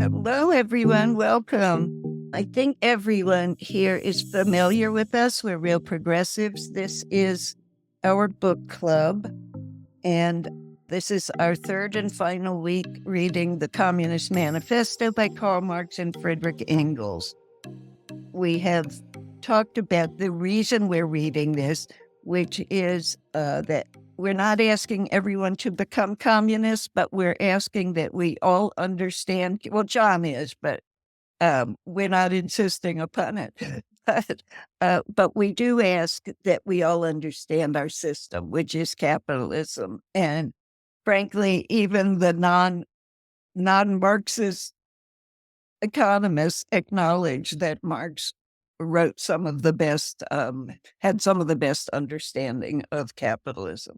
Hello, everyone. Welcome. I think everyone here is familiar with us. We're Real Progressives. This is our book club, and this is our third and final week reading the Communist Manifesto by Karl Marx and Friedrich Engels. We have talked about the reason we're reading this, which is that we're not asking everyone to become communists, but we're asking that we all understand. Well, John is, but we're not insisting upon it. But we do ask that we all understand our system, which is capitalism. And frankly, even the non-Marxist economists acknowledge that Marx wrote some of the best, had some of the best understanding of capitalism.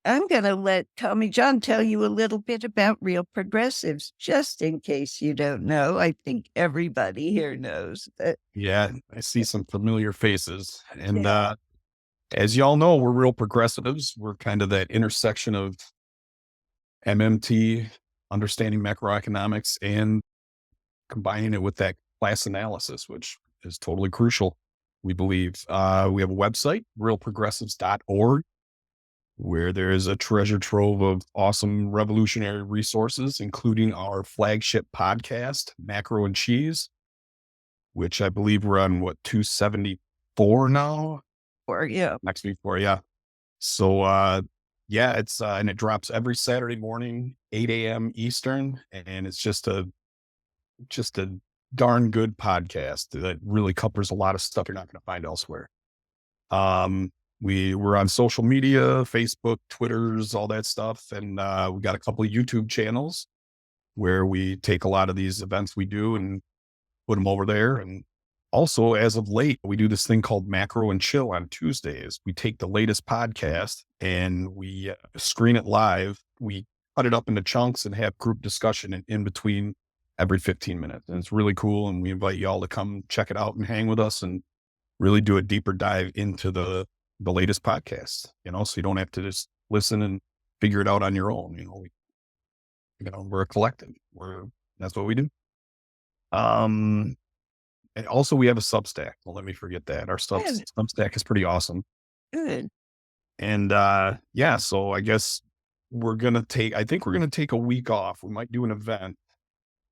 I'm going to let Tommy John tell you a little bit about Real Progressives, just in case you don't know. I think everybody here knows that. Yeah, I see some familiar faces. And as y'all know, we're Real Progressives. We're kind of that intersection of MMT, understanding macroeconomics, and combining it with that class analysis, which is totally crucial, we believe. We have a website, realprogressives.org, where there is a treasure trove of awesome revolutionary resources, including our flagship podcast, Macro and Cheese, which I believe we're on, 274 now? Or, yeah. Next week, yeah. So, it's, and it drops every Saturday morning, 8 a.m. Eastern. And it's just a darn good podcast that really covers a lot of stuff you're not going to find elsewhere. We're on social media, Facebook, Twitters, all that stuff. And we got a couple of YouTube channels where we take a lot of these events we do and put them over there. And also, as of late, we do this thing called Macro and Chill on Tuesdays. We take the latest podcast and we screen it live. We cut it up into chunks and have group discussion in between every 15 minutes. And it's really cool. And we invite y'all to come check it out and hang with us and really do a deeper dive into the latest podcasts, so you don't have to just listen and figure it out on your own. We're a collective. That's what we do. And also we have a Substack. Well, let me forget that. Our Substack is pretty awesome. Good. And so I guess we're going to take a week off. We might do an event,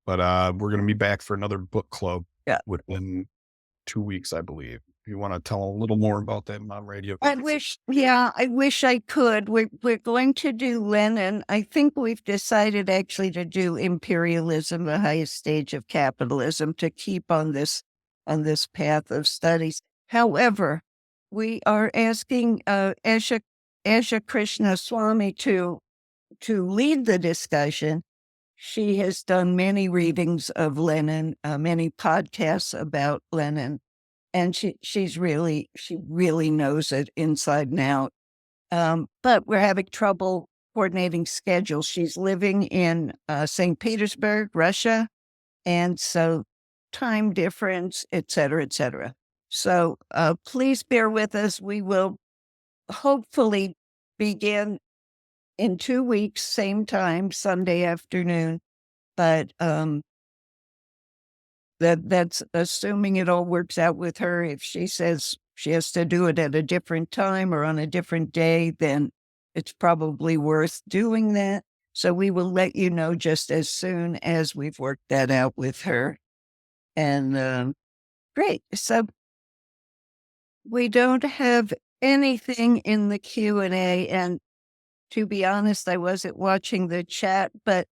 but we're going to be back for another book club within 2 weeks, I believe. You want to tell a little more about that on radio? I wish I could. We're going to do Lenin. I think we've decided actually to do imperialism, the highest stage of capitalism, to keep on this path of studies. However, we are asking Asha Krishna Swami to lead the discussion. She has done many readings of Lenin, many podcasts about Lenin. And she really knows it inside and out. But we're having trouble coordinating schedules. She's living in St. Petersburg, Russia. And so time difference, et cetera, et cetera. So please bear with us. We will hopefully begin in 2 weeks, same time, Sunday afternoon. But that's assuming it all works out with her. If she says she has to do it at a different time or on a different day, then it's probably worth doing that. So we will let you know just as soon as we've worked that out with her. And great. So we don't have anything in the Q&A. And to be honest, I wasn't watching the chat, but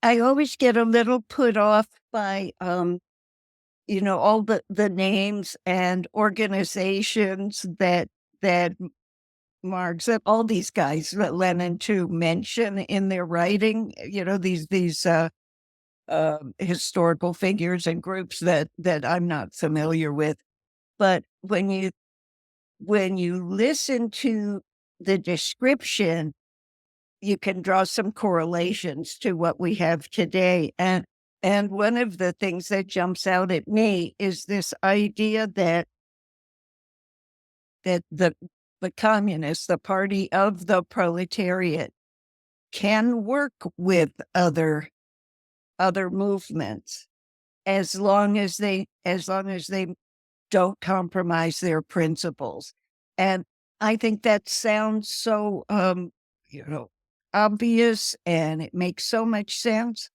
I always get a little put off by, all the names and organizations that Marx and all these guys, Lenin too, mention in their writing. These historical figures and groups that I'm not familiar with. But when you listen to the description, you can draw some correlations to what we have today. And one of the things that jumps out at me is this idea that the communists, the party of the proletariat, can work with other other movements as long as they don't compromise their principles. And I think that sounds so obvious, and it makes so much sense.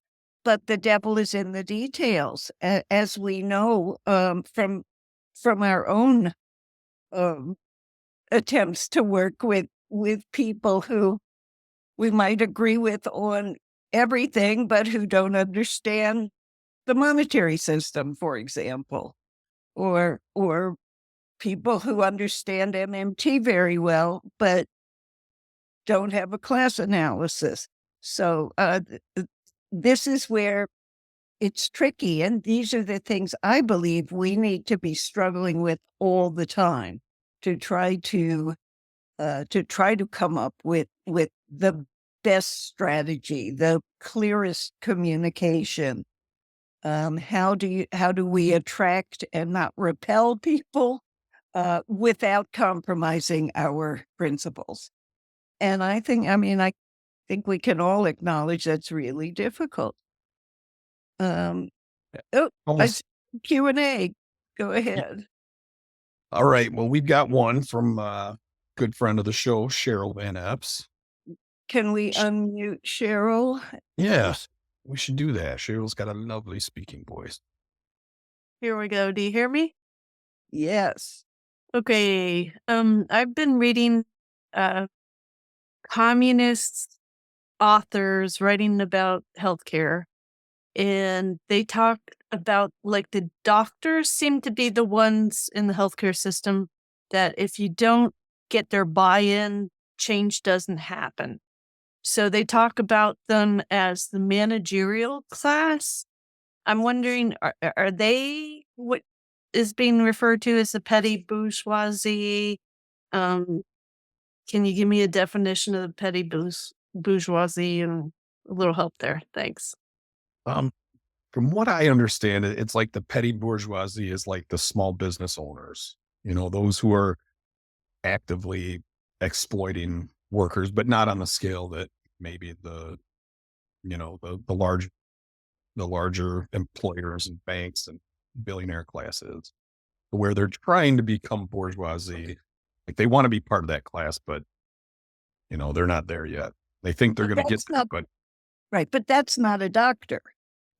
But the devil is in the details, as we know from our own attempts to work with people who we might agree with on everything, but who don't understand the monetary system, for example, or people who understand MMT very well, but don't have a class analysis. So this is where it's tricky. And these are the things I believe we need to be struggling with all the time to try to come up with the best strategy, the clearest communication. How do we attract and not repel people without compromising our principles? And I think we can all acknowledge that's really difficult. Q&A. Go ahead. All right. Well, we've got one from a good friend of the show, Cheryl Van Epps. Can we unmute Cheryl? Yes, we should do that. Cheryl's got a lovely speaking voice. Here we go. Do you hear me? Yes. Okay. I've been reading communist authors writing about healthcare, and they talk about, like, the doctors seem to be the ones in the healthcare system that if you don't get their buy-in, change doesn't happen. So they talk about them as the managerial class. I'm wondering, are they what is being referred to as the petty bourgeoisie? Can you give me a definition of the petty bourgeoisie and a little help there? Thanks. From what I understand, it's like the petty bourgeoisie is like the small business owners, those who are actively exploiting workers, but not on the scale that maybe the larger employers and banks and billionaire classes, where they're trying to become bourgeoisie. Like, they want to be part of that class, but they're not there yet. They think they're going to get there, but right. But that's not a doctor.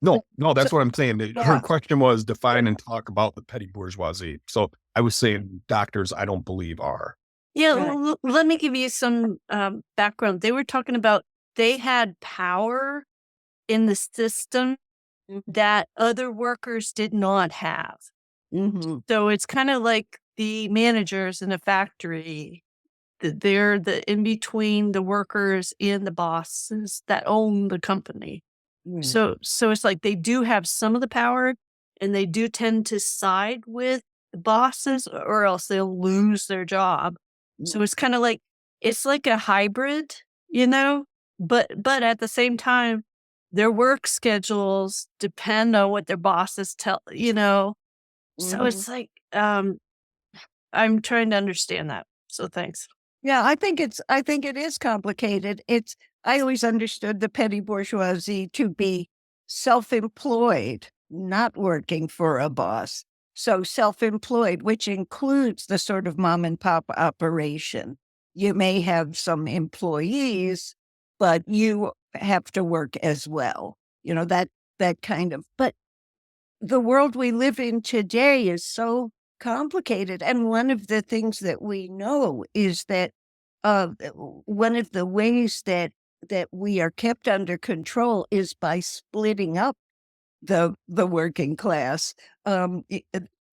No, that's what I'm saying. Her question was define and talk about the petty bourgeoisie. So I was saying doctors, I don't believe are. Yeah, let me give you some background. They were talking about they had power in the system that other workers did not have. Mm-hmm. So it's kind of like the managers in a factory. They're the in between the workers and the bosses that own the company. So it's like they do have some of the power, and they do tend to side with the bosses, or else they'll lose their job. So it's kind of like, it's like a hybrid, but at the same time, their work schedules depend on what their bosses tell, So it's like, I'm trying to understand that. So thanks. Yeah, I think it is complicated. I always understood the petty bourgeoisie to be self-employed, not working for a boss. So self-employed, which includes the sort of mom and pop operation. You may have some employees, but you have to work as well. That kind of, but the world we live in today is so complicated. And one of the things that we know is that one of the ways that we are kept under control is by splitting up the working class. John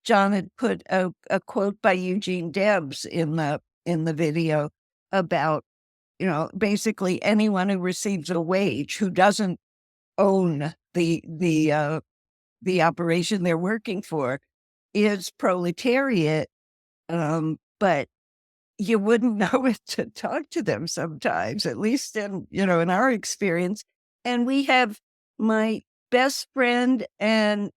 had put a quote by Eugene Debs in the video about, basically anyone who receives a wage who doesn't own the operation they're working for is proletariat, but you wouldn't know it to talk to them sometimes, at least in our experience. And we have my best friend and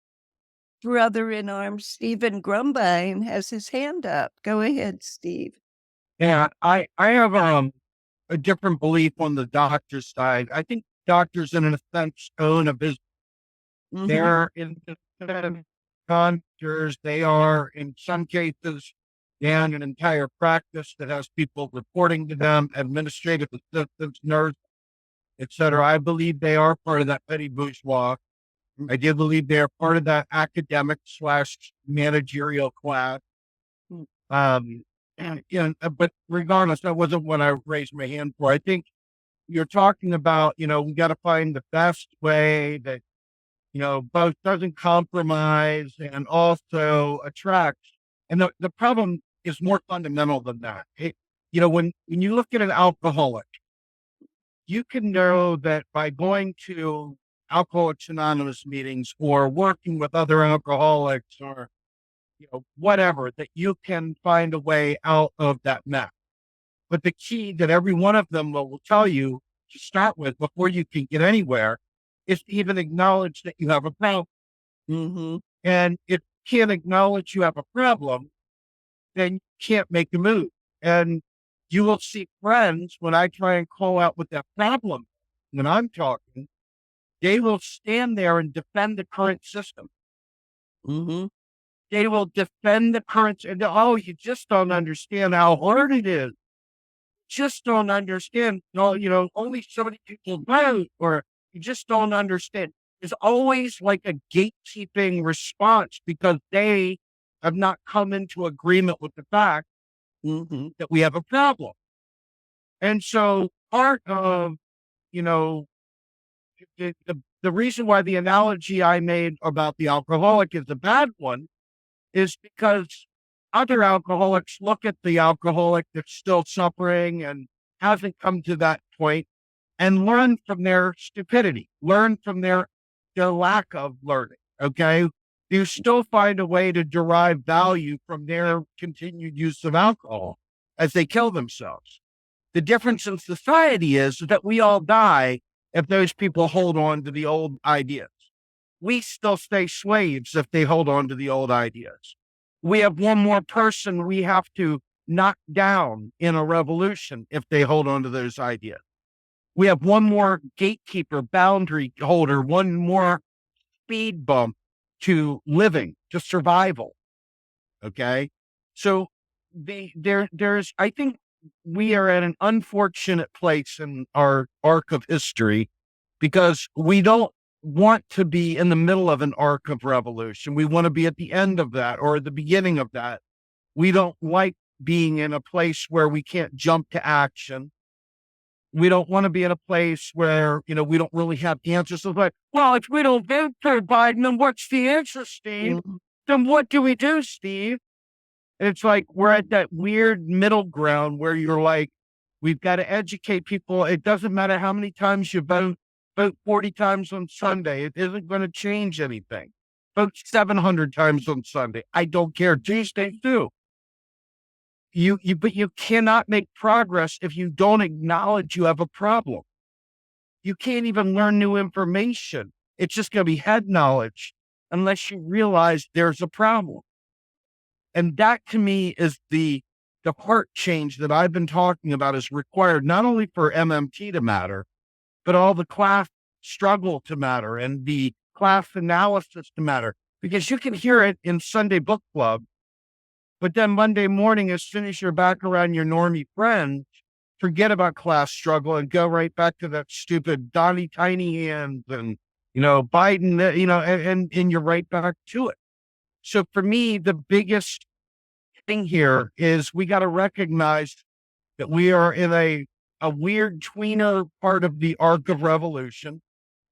brother in arms, Stephen Grumbine, has his hand up. Go ahead, Steve. Yeah, I have a different belief on the doctor's side. I think doctors, in a sense, own a business Mhm. They're independent contractors. They are, in some cases, and an entire practice that has people reporting to them, administrative assistants, nurses, etc. I believe they are part of that petty bourgeois. I do believe they are part of that academic / managerial class. But regardless, that wasn't what I raised my hand for. I think you're talking about, we got to find the best way that, both doesn't compromise and also attracts. And the problem is more fundamental than that. When you look at an alcoholic, you can know that by going to Alcoholics Anonymous meetings or working with other alcoholics or, whatever, that you can find a way out of that mess. But the key that every one of them will tell you to start with before you can get anywhere is to even acknowledge that you have a problem. Mhm. And if you can't acknowledge you have a problem, then you can't make a move. And you will see friends when I try and call out what that problem, when I'm talking, they will stand there and defend the current system. Mhm. They will defend the current, and oh, you just don't understand how hard it is. Just don't understand. No, only so many people vote, or you just don't understand. It's always like a gatekeeping response because they have not come into agreement with the fact Mhm. that we have a problem. And so part of, you know, the reason why the analogy I made about the alcoholic is a bad one is because other alcoholics look at the alcoholic that's still suffering and hasn't come to that point and learn from their stupidity, learn from their lack of learning. Okay. You still find a way to derive value from their continued use of alcohol as they kill themselves. The difference in society is that we all die if those people hold on to the old ideas. We still stay slaves if they hold on to the old ideas. We have one more person we have to knock down in a revolution if they hold on to those ideas. We have one more gatekeeper, boundary holder, one more speed bump to living, to survival. Okay. So there's, I think we are at an unfortunate place in our arc of history because we don't want to be in the middle of an arc of revolution. We want to be at the end of that or at the beginning of that. We don't like being in a place where we can't jump to action. We don't want to be in a place where, we don't really have answers. So like, well, if we don't vote for Biden, then what's the answer, Steve? Mhm. Then what do we do, Steve? And it's like we're at that weird middle ground where you're like, we've got to educate people. It doesn't matter how many times you vote 40 times on Sunday. It isn't going to change anything. Vote 700 times on Sunday. I don't care. Tuesday too. But you cannot make progress if you don't acknowledge you have a problem. You can't even learn new information. It's just going to be head knowledge unless you realize there's a problem. And that to me is the heart change that I've been talking about is required not only for MMT to matter, but all the class struggle to matter and the class analysis to matter. Because you can hear it in Sunday book club, but then Monday morning, as soon as you're back around your normie friends, forget about class struggle and go right back to that stupid Donnie Tiny Hands and, Biden, and you're right back to it. So for me, the biggest thing here is we got to recognize that we are in a weird tweener part of the arc of revolution.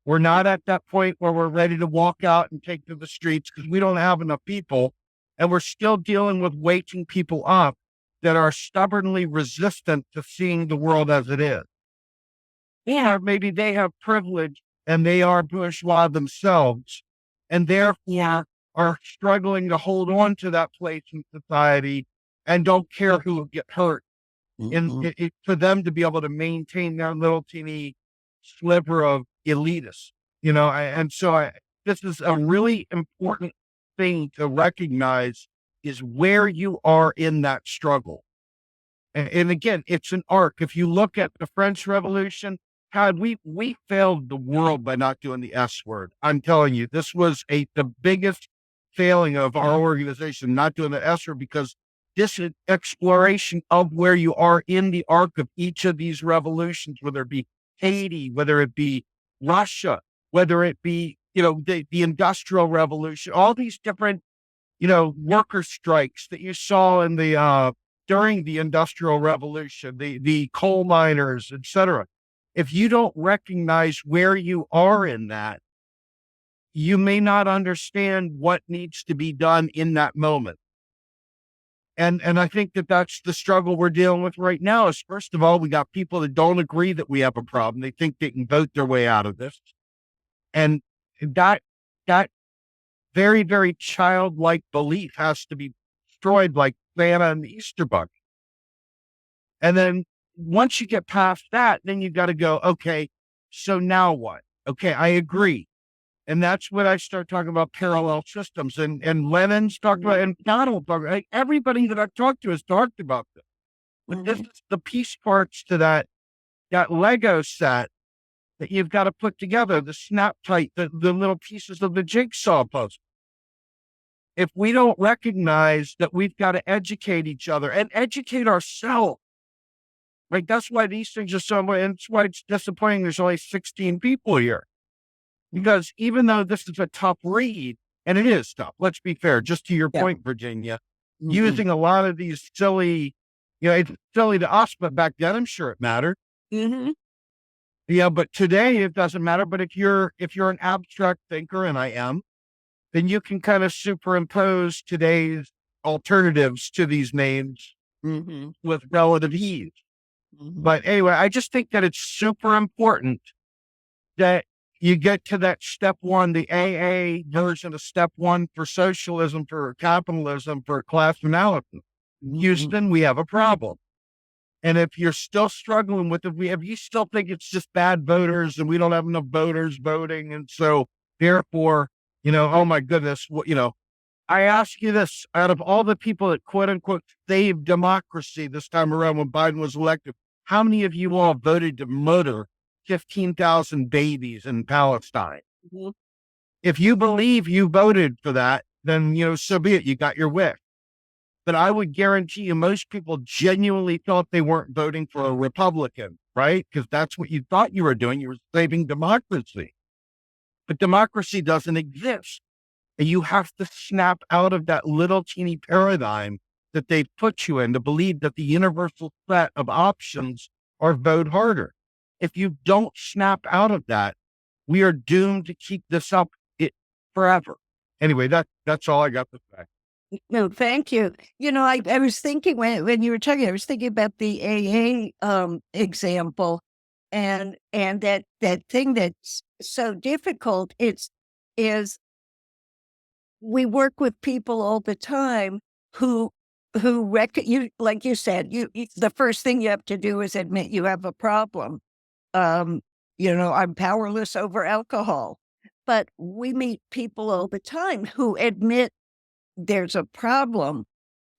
We're not at that point where we're ready to walk out and take to the streets because we don't have enough people. And we're still dealing with waking people up that are stubbornly resistant to seeing the world as it is. Or maybe they have privilege and they are bourgeois themselves and therefore are struggling to hold on to that place in society and don't care who will get hurt. And Mhm. for them to be able to maintain their little teeny sliver of elitists, this is a really important thing to recognize is where you are in that struggle. And again, it's an arc. If you look at the French Revolution, God, we failed the world by not doing the S word. I'm telling you, this was the biggest failing of our organization, not doing the S word, because this is exploration of where you are in the arc of each of these revolutions, whether it be Haiti, whether it be Russia, whether it be, the Industrial Revolution, all these different, worker strikes that you saw in the, during the Industrial Revolution, the coal miners, etc. If you don't recognize where you are in that, you may not understand what needs to be done in that moment. And I think that that's the struggle we're dealing with right now is, first of all, we got people that don't agree that we have a problem. They think they can vote their way out of this. And that very, very childlike belief has to be destroyed like Santa and the Easter Bunny. And then once you get past that, then you got to go, okay, so now what? Okay, I agree. And that's when I start talking about parallel systems. And Lenin's talked about, and Donald talked about, everybody that I've talked to has talked about this. But this is the piece parts to that Lego set that you've got to put together, the snap tight, the little pieces of the jigsaw puzzle. If we don't recognize that we've got to educate each other and educate ourselves, right? That's why these things are so, and it's why it's disappointing there's only 16 people here. Because even though this is a tough read, and it is tough, let's be fair, just to your point, Virginia, using a lot of these silly, it's silly to us, but back then I'm sure it mattered. Yeah, but today it doesn't matter. But if you're an abstract thinker, and I am, then you can kind of superimpose today's alternatives to these names with relative ease. But anyway, I just think that it's super important that you get to that step one, the AA version of step one for socialism, for capitalism, for class analysis. Houston, we have a problem. And if you're still struggling with it, if you still think it's just bad voters and we don't have enough voters voting, and so therefore, oh my goodness, I ask you this, out of all the people that quote unquote saved democracy this time around when Biden was elected, how many of you all voted to murder 15,000 babies in Palestine? If you believe you voted for that, then, so be it. You got your wish. But I would guarantee you most people genuinely thought they weren't voting for a Republican, right? Because that's what you thought you were doing. You were saving democracy. But democracy doesn't exist. And you have to snap out of that little teeny paradigm that they've put you in to believe that the universal set of options are vote harder. If you don't snap out of that, we are doomed to keep this up forever. Anyway, that's all I got to say. No, thank you. I was thinking when you were talking, I was thinking about the AA example, and that thing that's so difficult. Is we work with people all the time who like you said, the first thing you have to do is admit you have a problem. I'm powerless over alcohol, but we meet people all the time who admit there's a problem,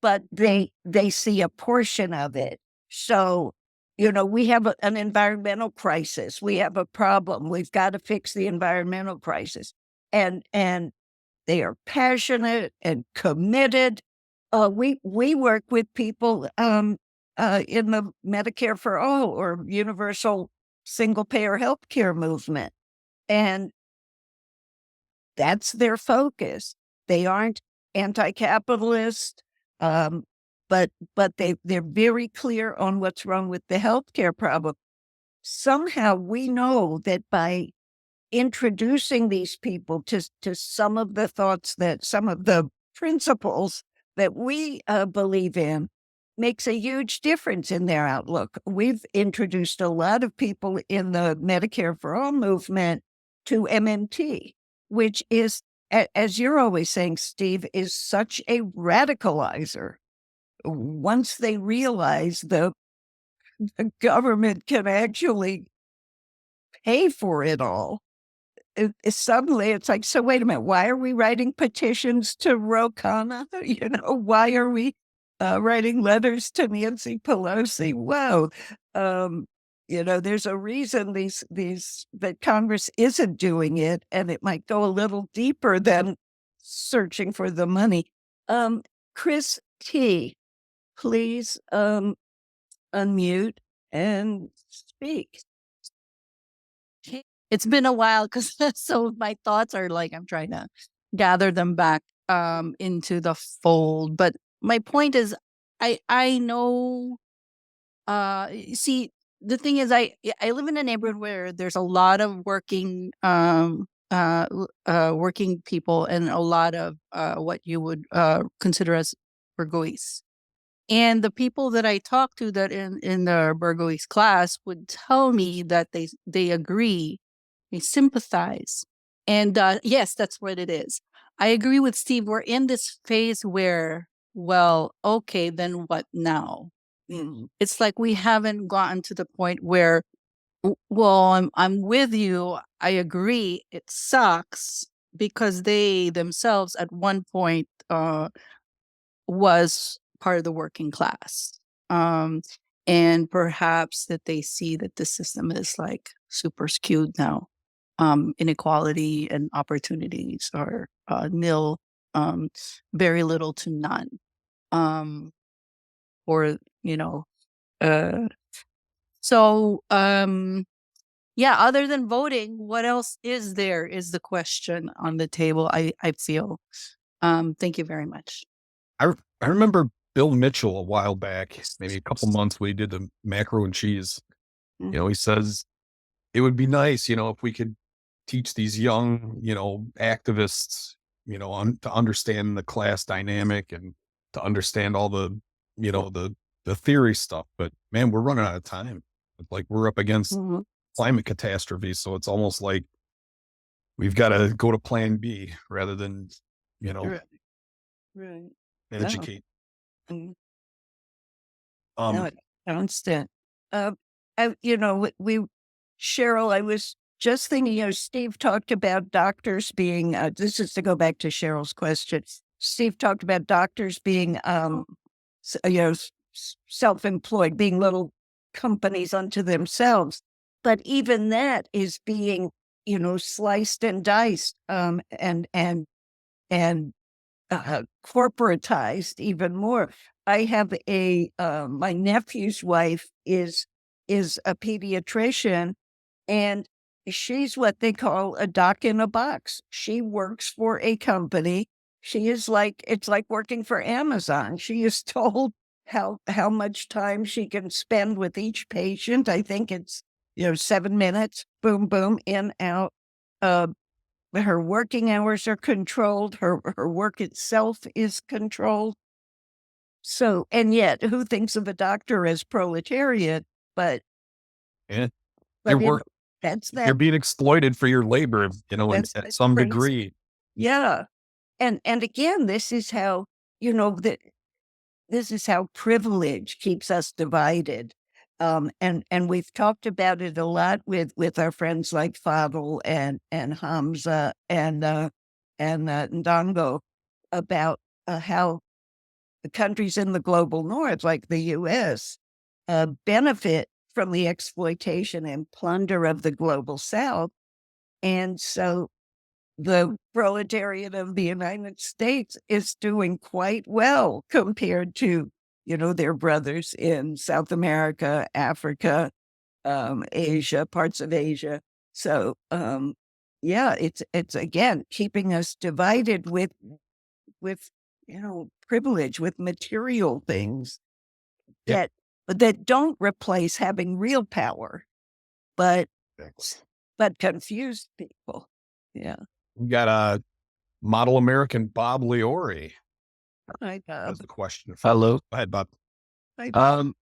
but they see a portion of it. So, we have an environmental crisis. We have a problem. We've got to fix the environmental crisis. And they are passionate and committed. We work with people in the Medicare for All or universal single-payer healthcare movement, and that's their focus. They aren't anti-capitalist, but they're very clear on what's wrong with the healthcare problem. Somehow we know that by introducing these people to some of the thoughts, that some of the principles that we believe in, makes a huge difference in their outlook. We've introduced a lot of people in the Medicare for All movement to MMT, which is, as you're always saying, Steve, is such a radicalizer. Once they realize the government can actually pay for it all, suddenly it's like, so wait a minute, why are we writing petitions to Ro Khanna? Why are we writing letters to Nancy Pelosi? Whoa. There's a reason that Congress isn't doing it, and it might go a little deeper than searching for the money. Chris T, please unmute and speak. It's been a while because so my thoughts are like I'm trying to gather them back into the fold. But my point is, I know. See, the thing is, I live in a neighborhood where there's a lot of working working people and a lot of what you would consider as bourgeoisie. And the people that I talk to that in the bourgeoisie class would tell me that they agree, they sympathize. And yes, that's what it is. I agree with Steve. We're in this phase where, well, okay, then what now? It's like we haven't gotten to the point where, well, I'm with you. I agree. It sucks because they themselves at one point was part of the working class. And perhaps that they see that the system is like super skewed now. Inequality and opportunities are nil, very little to none. Or, so yeah, other than voting, what else is there is the question on the table, I feel. Thank you very much. I remember Bill Mitchell a while back, maybe a couple months, when he did the macro and cheese. He says it would be nice, if we could teach these young, activists, to understand the class dynamic and to understand all the, the theory stuff. But man, we're running out of time. Like we're up against climate catastrophe. So it's almost like we've got to go to plan B rather than, Right. educate. No, I understand. Cheryl, I was just thinking, Steve talked about doctors being, this is to go back to Cheryl's question. Steve talked about doctors being, self-employed, being little companies unto themselves. But even that is being, sliced and diced, and corporatized even more. I have my nephew's wife is a pediatrician, and she's what they call a doc in a box. She works for a company. It's like working for Amazon. She is told how much time she can spend with each patient. I think it's 7 minutes, boom, boom, in, out. Her working hours are controlled. Her work itself is controlled. So, and yet, who thinks of a doctor as proletariat? But Yeah, that's that. You're being exploited for your labor, at some degree. Yeah, and again, this is how this is how privilege keeps us divided. And we've talked about it a lot with our friends like Fadl and Hamza and Ndongo about how the countries in the global north, like the U.S., benefit from the exploitation and plunder of the global south. And so the proletariat of the United States is doing quite well compared to, their brothers in South America, Africa, Asia, parts of Asia. So, yeah, it's again keeping us divided with privilege, with material things that don't replace having real power, but confuse people. Yeah. We got a model American Bob Leore. Hi, Bob. That's the question. Hello. Go ahead, Bob. Hi, Bob.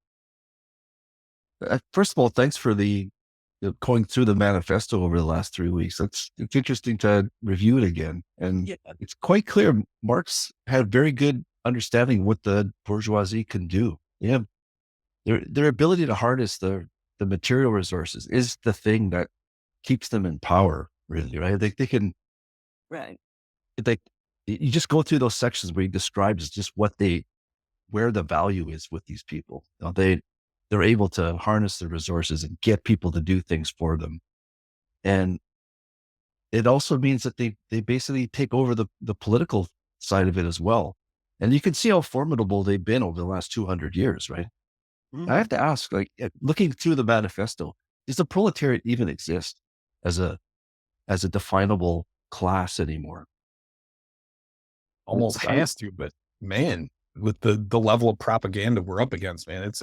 First of all, thanks for going through the manifesto over the last 3 weeks. It's interesting to review it again. And it's quite clear Marx had very good understanding of what the bourgeoisie can do. Yeah. Their ability to harness the material resources is the thing that keeps them in power, really, right? They can, right. You just go through those sections where he describes just where the value is with these people. They they're able to harness the resources and get people to do things for them. And it also means that they basically take over the political side of it as well. And you can see how formidable they've been over the last 200 years, right? I have to ask, like, looking through the manifesto, does the proletariat even exist as a definable class anymore? Almost has to, but man, with the level of propaganda we're up against, man, it's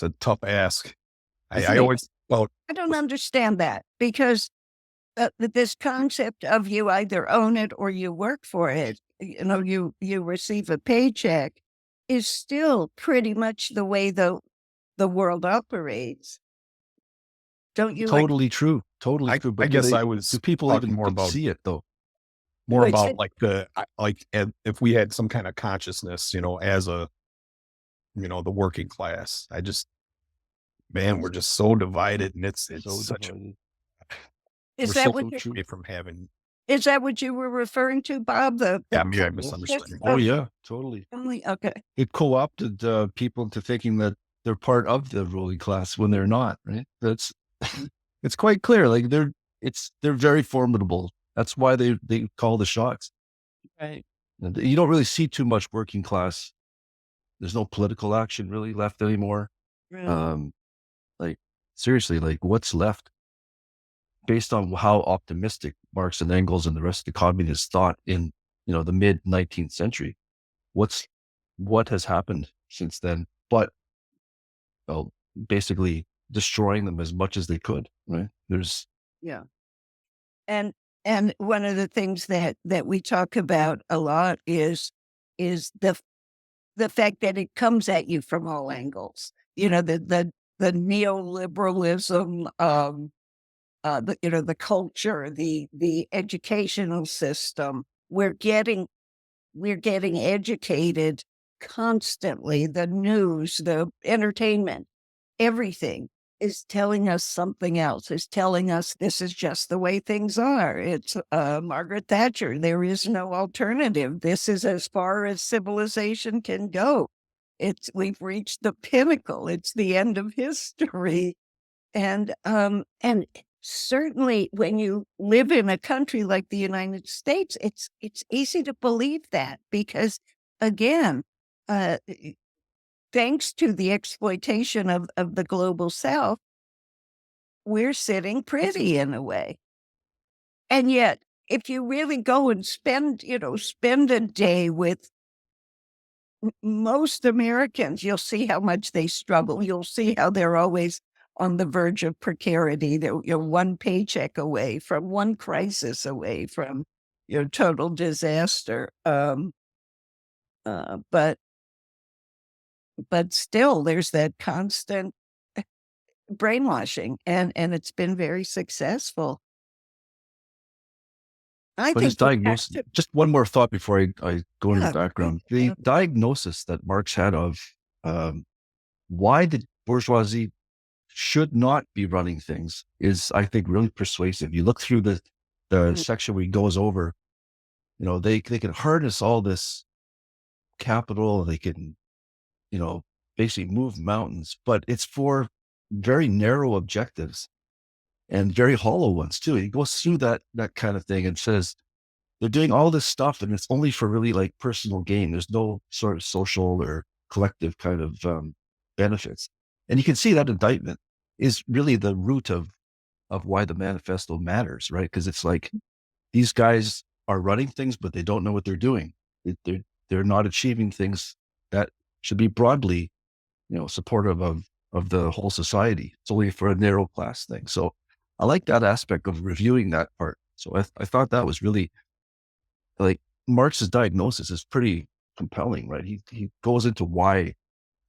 a tough ask. I always well, I don't understand that, because this concept of you either own it or you work for it, you receive a paycheck, is still pretty much the way the world operates. Don't you? Totally true. Totally true. But I guess I was do people talking even more about see it though? more Well, about like if we had some kind of consciousness, as a the working class. Man, we're just so divided, and it's So such a divided. Is we're that so what far you away from having. is that what you were referring to, Bob? Yeah, maybe I misunderstood. Yes. Oh yeah, totally. Okay. It co-opted people into thinking that they're part of the ruling class when they're not, right? That's it's quite clear. Like they're very formidable. That's why they call the shots. Right. And you don't really see too much working class. There's no political action really left anymore. Right. Like seriously, like what's left based on how optimistic Marx and Engels and the rest of the communists thought in, the mid 19th century. What has happened since then? But basically destroying them as much as they could, right? Yeah. And one of the things that we talk about a lot is the fact that it comes at you from all angles. The neoliberalism, the culture, the educational system. We're getting educated constantly. The news, the entertainment, everything is telling us something else, is telling us this is just the way things are. It's Margaret Thatcher. There is no alternative. This is as far as civilization can go. We've reached the pinnacle. It's the end of history. And certainly when you live in a country like the United States, it's easy to believe that, because again, thanks to the exploitation of the global South, we're sitting pretty in a way. And yet, if you really go and spend a day with most Americans, you'll see how much they struggle. You'll see how they're always on the verge of precarity. They're one paycheck away from one crisis away from total disaster. But still, there's that constant brainwashing, and it's been very successul. I But his think diagnosis, just one more thought before I go into the background. The yeah. diagnosis that Marx had of why the bourgeoisie should not be running things is, I think, really persuasive. You look through the section where he goes over, they can harness all this capital, they can, basically move mountains, but it's for very narrow objectives and very hollow ones too. He goes through that kind of thing and says they're doing all this stuff and it's only for really like personal gain. There's no sort of social or collective kind of benefits. And you can see that indictment is really the root of why the manifesto matters, right? Because it's like these guys are running things, but they don't know what they're doing. They're not achieving things that should be broadly, supportive of the whole society. It's only for a narrow class thing. So I like that aspect of reviewing that part. So I thought that was really, like, Marx's diagnosis is pretty compelling, right? He goes into why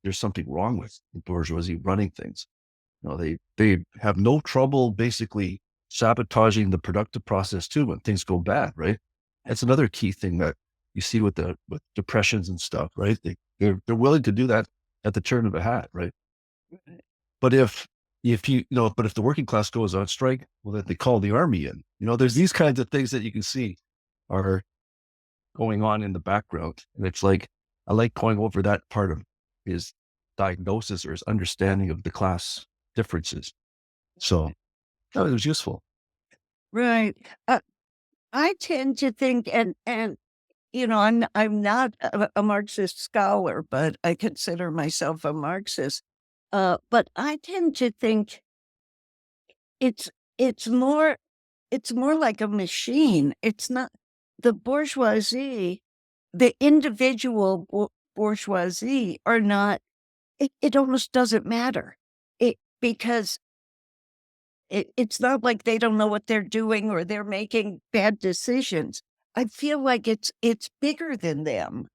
there's something wrong with the bourgeoisie running things. They have no trouble basically sabotaging the productive process too when things go bad, right? That's another key thing that you see with depressions and stuff, right? They're willing to do that at the turn of a hat, right? But if the working class goes on strike, well, then they call the army in. There's these kinds of things that you can see are going on in the background. And it's like, I like going over that part of his diagnosis or his understanding of the class differences. So no, it was useful. Right. I tend to think, and I'm not a Marxist scholar, but I consider myself a Marxist. But I tend to think it's it's more like a machine. It's not the bourgeoisie, the individual bourgeoisie are not. It almost doesn't matter. Because it's not like they don't know what they're doing or they're making bad decisions. I feel like it's bigger than them.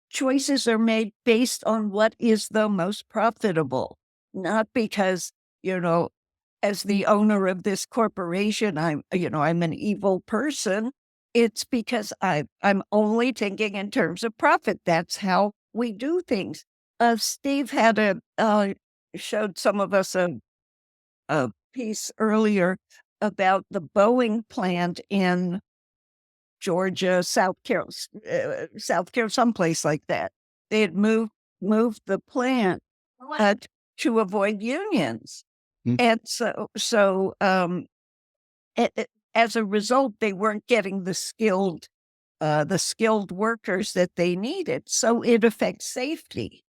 Choices are made based on what is the most profitable, not because, as the owner of this corporation, I'm an evil person. It's because I'm only thinking in terms of profit. That's how we do things. Steve had showed some of us a piece earlier about the Boeing plant in Georgia, South Carolina, someplace like that. They had moved the plant to avoid unions, and as a result, they weren't getting the skilled workers that they needed. So it affects safety,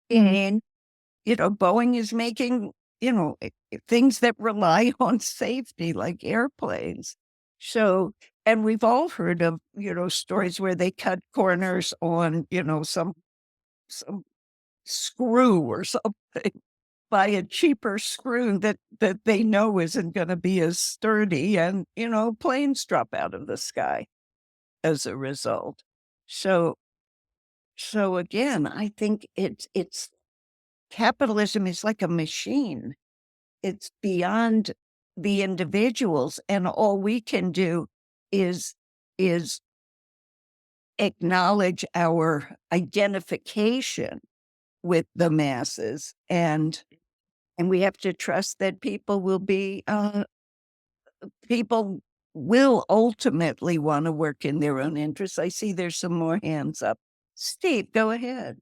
and Boeing is making things that rely on safety, like airplanes. So, and we've all heard of, stories where they cut corners on, some screw or something, buy a cheaper screw that they know isn't going to be as sturdy, and, planes drop out of the sky as a result. So again, I think it's capitalism is like a machine. It's beyond the individuals, and all we can do is acknowledge our identification with the masses, and we have to trust that people will ultimately want to work in their own interests. I see there's some more hands up. Steve, go ahead.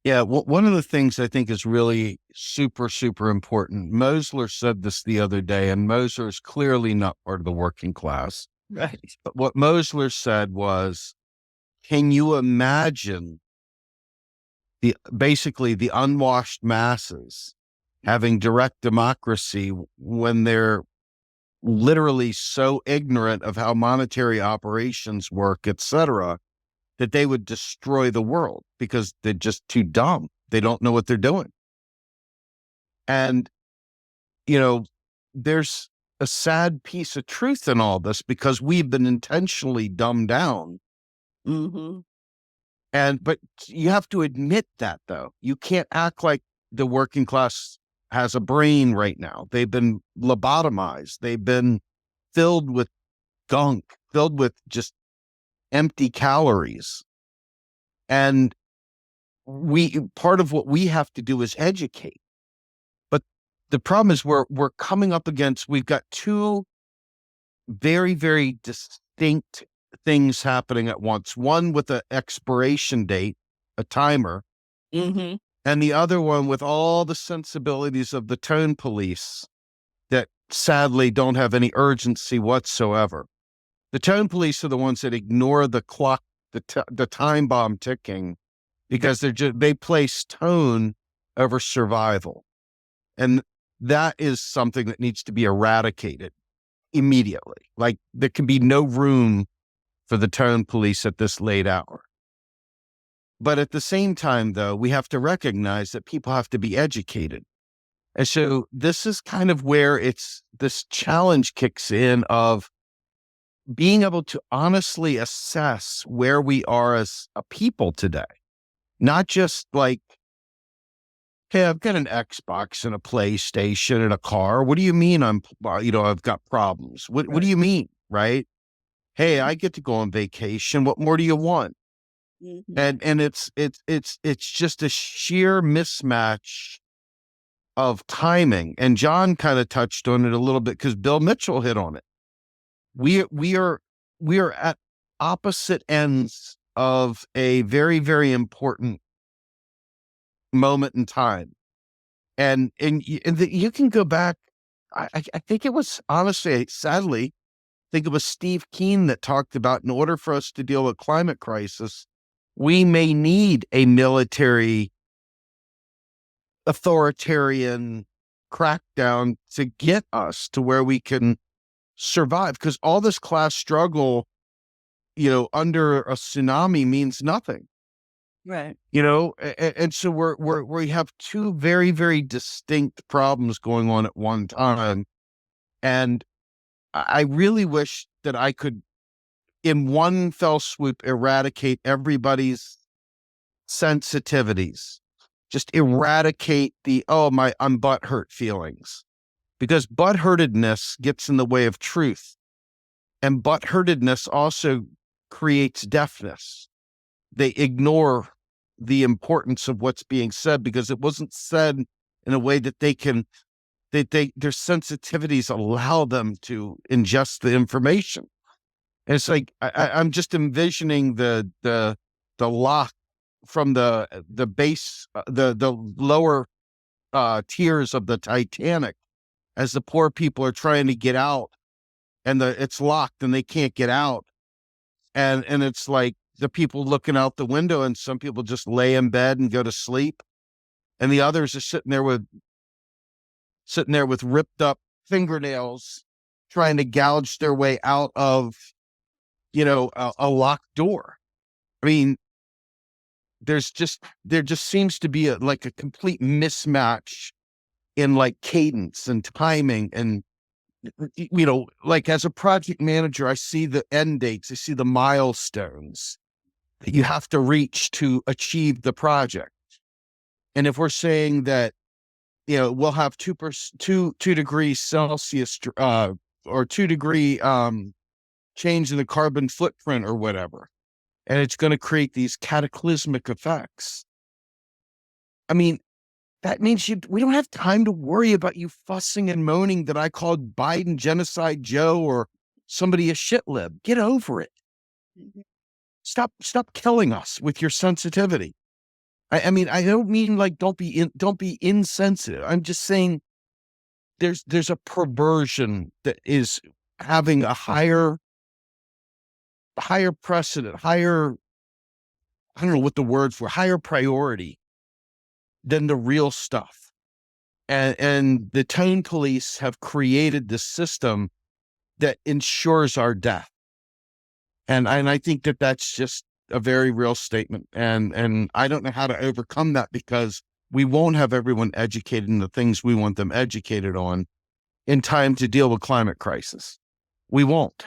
Yeah, one of the things I think is really super, super important, Mosler said this the other day, and Mosler is clearly not part of the working class. Right. But what Mosler said was, can you imagine basically the unwashed masses having direct democracy when they're literally so ignorant of how monetary operations work, et cetera, that they would destroy the world because they're just too dumb. They don't know what they're doing. And, there's a sad piece of truth in all this because we've been intentionally dumbed down. Mm-hmm. But you have to admit that, though. You can't act like the working class has a brain right now. They've been lobotomized. They've been filled with gunk, filled with just empty calories. And part of what we have to do is educate. But the problem is we're coming up against, we've got two very, very distinct things happening at once. One with an expiration date, a timer, Mm-hmm. and the other one with all the sensibilities of the tone police that sadly don't have any urgency whatsoever. The tone police are the ones that ignore the clock, the time bomb ticking, because they place tone over survival. And that is something that needs to be eradicated immediately. Like, there can be no room for the tone police at this late hour. But at the same time, though, we have to recognize that people have to be educated. And so this is kind of where this challenge kicks in of being able to honestly assess where we are as a people today. Not just like, hey, I've got an Xbox and a PlayStation and a car. What do you mean I've got problems? What do you mean, right? Hey, I get to go on vacation. What more do you want? Mm-hmm. And it's just a sheer mismatch of timing. And John kind of touched on it a little bit because Bill Mitchell hit on it. We are at opposite ends of a very, very important moment in time. And you can go back. I think it was, honestly, sadly, I think it was Steve Keen that talked about, in order for us to deal with climate crisis, we may need a military authoritarian crackdown to get us to where we can survive, because all this class struggle, under a tsunami means nothing. Right. And so we have two very, very distinct problems going on at one time. And I really wish that I could, in one fell swoop, eradicate everybody's sensitivities. Just eradicate I'm butthurt feelings, because butthurtedness gets in the way of truth. And butthurtedness also creates deafness. They ignore the importance of what's being said because it wasn't said in a way that their sensitivities allow them to ingest the information. And it's like, I'm just envisioning the lock from the base, the lower tiers of the Titanic, as the poor people are trying to get out, and it's locked and they can't get out. And it's like the people looking out the window, and some people just lay in bed and go to sleep. And the others are sitting there with ripped up fingernails, trying to gouge their way out of, a locked door. I mean, there just seems to be a complete mismatch in cadence and timing. And, as a project manager, I see the end dates, I see the milestones that you have to reach to achieve the project. And if we're saying that, we'll have 2 degrees Celsius, or 2 degree change in the carbon footprint or whatever, and it's going to create these cataclysmic effects. I mean, that means we don't have time to worry about you fussing and moaning that I called Biden Genocide Joe or somebody a shitlib. Get over it. Stop killing us with your sensitivity. I mean, I don't mean don't be insensitive. I'm just saying there's a perversion that is having a higher precedent, I don't know what the word for, higher priority than the real stuff. And the tone police have created this system that ensures our death. And I think that that's just a very real statement. And I don't know how to overcome that, because we won't have everyone educated in the things we want them educated on in time to deal with climate crisis. We won't.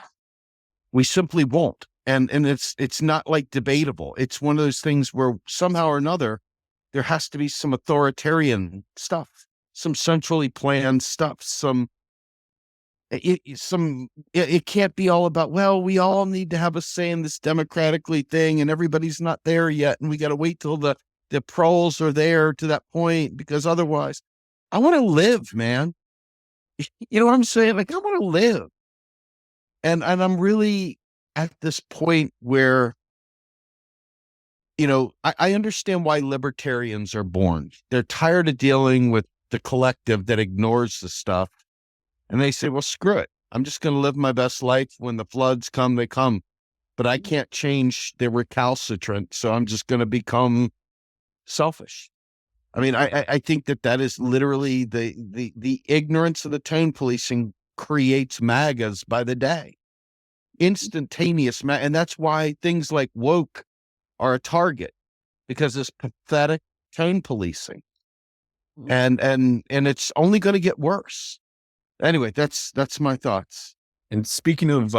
We simply won't. And it's not debatable. It's one of those things where somehow or another, there has to be some authoritarian stuff, some centrally planned stuff, it can't be all about, well, we all need to have a say in this democratically thing, and everybody's not there yet, and we got to wait till the proles are there to that point, because otherwise, I want to live, man. You know what I'm saying? I want to live. And I'm really at this point where, I understand why libertarians are born. They're tired of dealing with the collective that ignores the stuff. And they say, well, screw it. I'm just going to live my best life. When the floods come, they come. But I can't change the recalcitrant, so I'm just going to become selfish. I mean, I think that is literally the ignorance of the tone policing creates MAGAs by the day. Instantaneous and that's why things like woke are a target, because it's pathetic tone policing. And it's only going to get worse. Anyway, that's my thoughts. And speaking of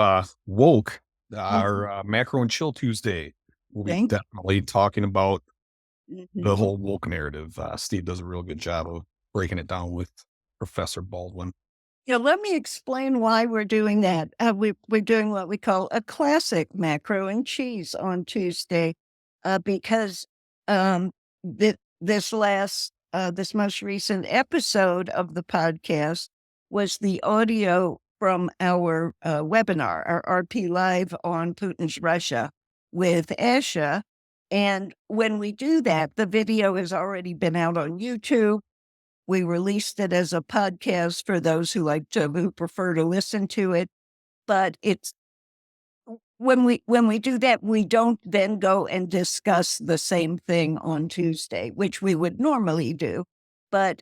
woke, our Macro and Chill Tuesday, we'll be definitely talking about the whole woke narrative. Steve does a real good job of breaking it down with Professor Baldwin. Yeah, let me explain why we're doing that. We're doing what we call a classic Macro and Cheese on Tuesday, because this most recent episode of the podcast was the audio from our webinar, our RP Live on Putin's Russia with Asha. And when we do that, the video has already been out on YouTube. We released it as a podcast for those who prefer to listen to it. But it's when we do that, we don't then go and discuss the same thing on Tuesday, which we would normally do. But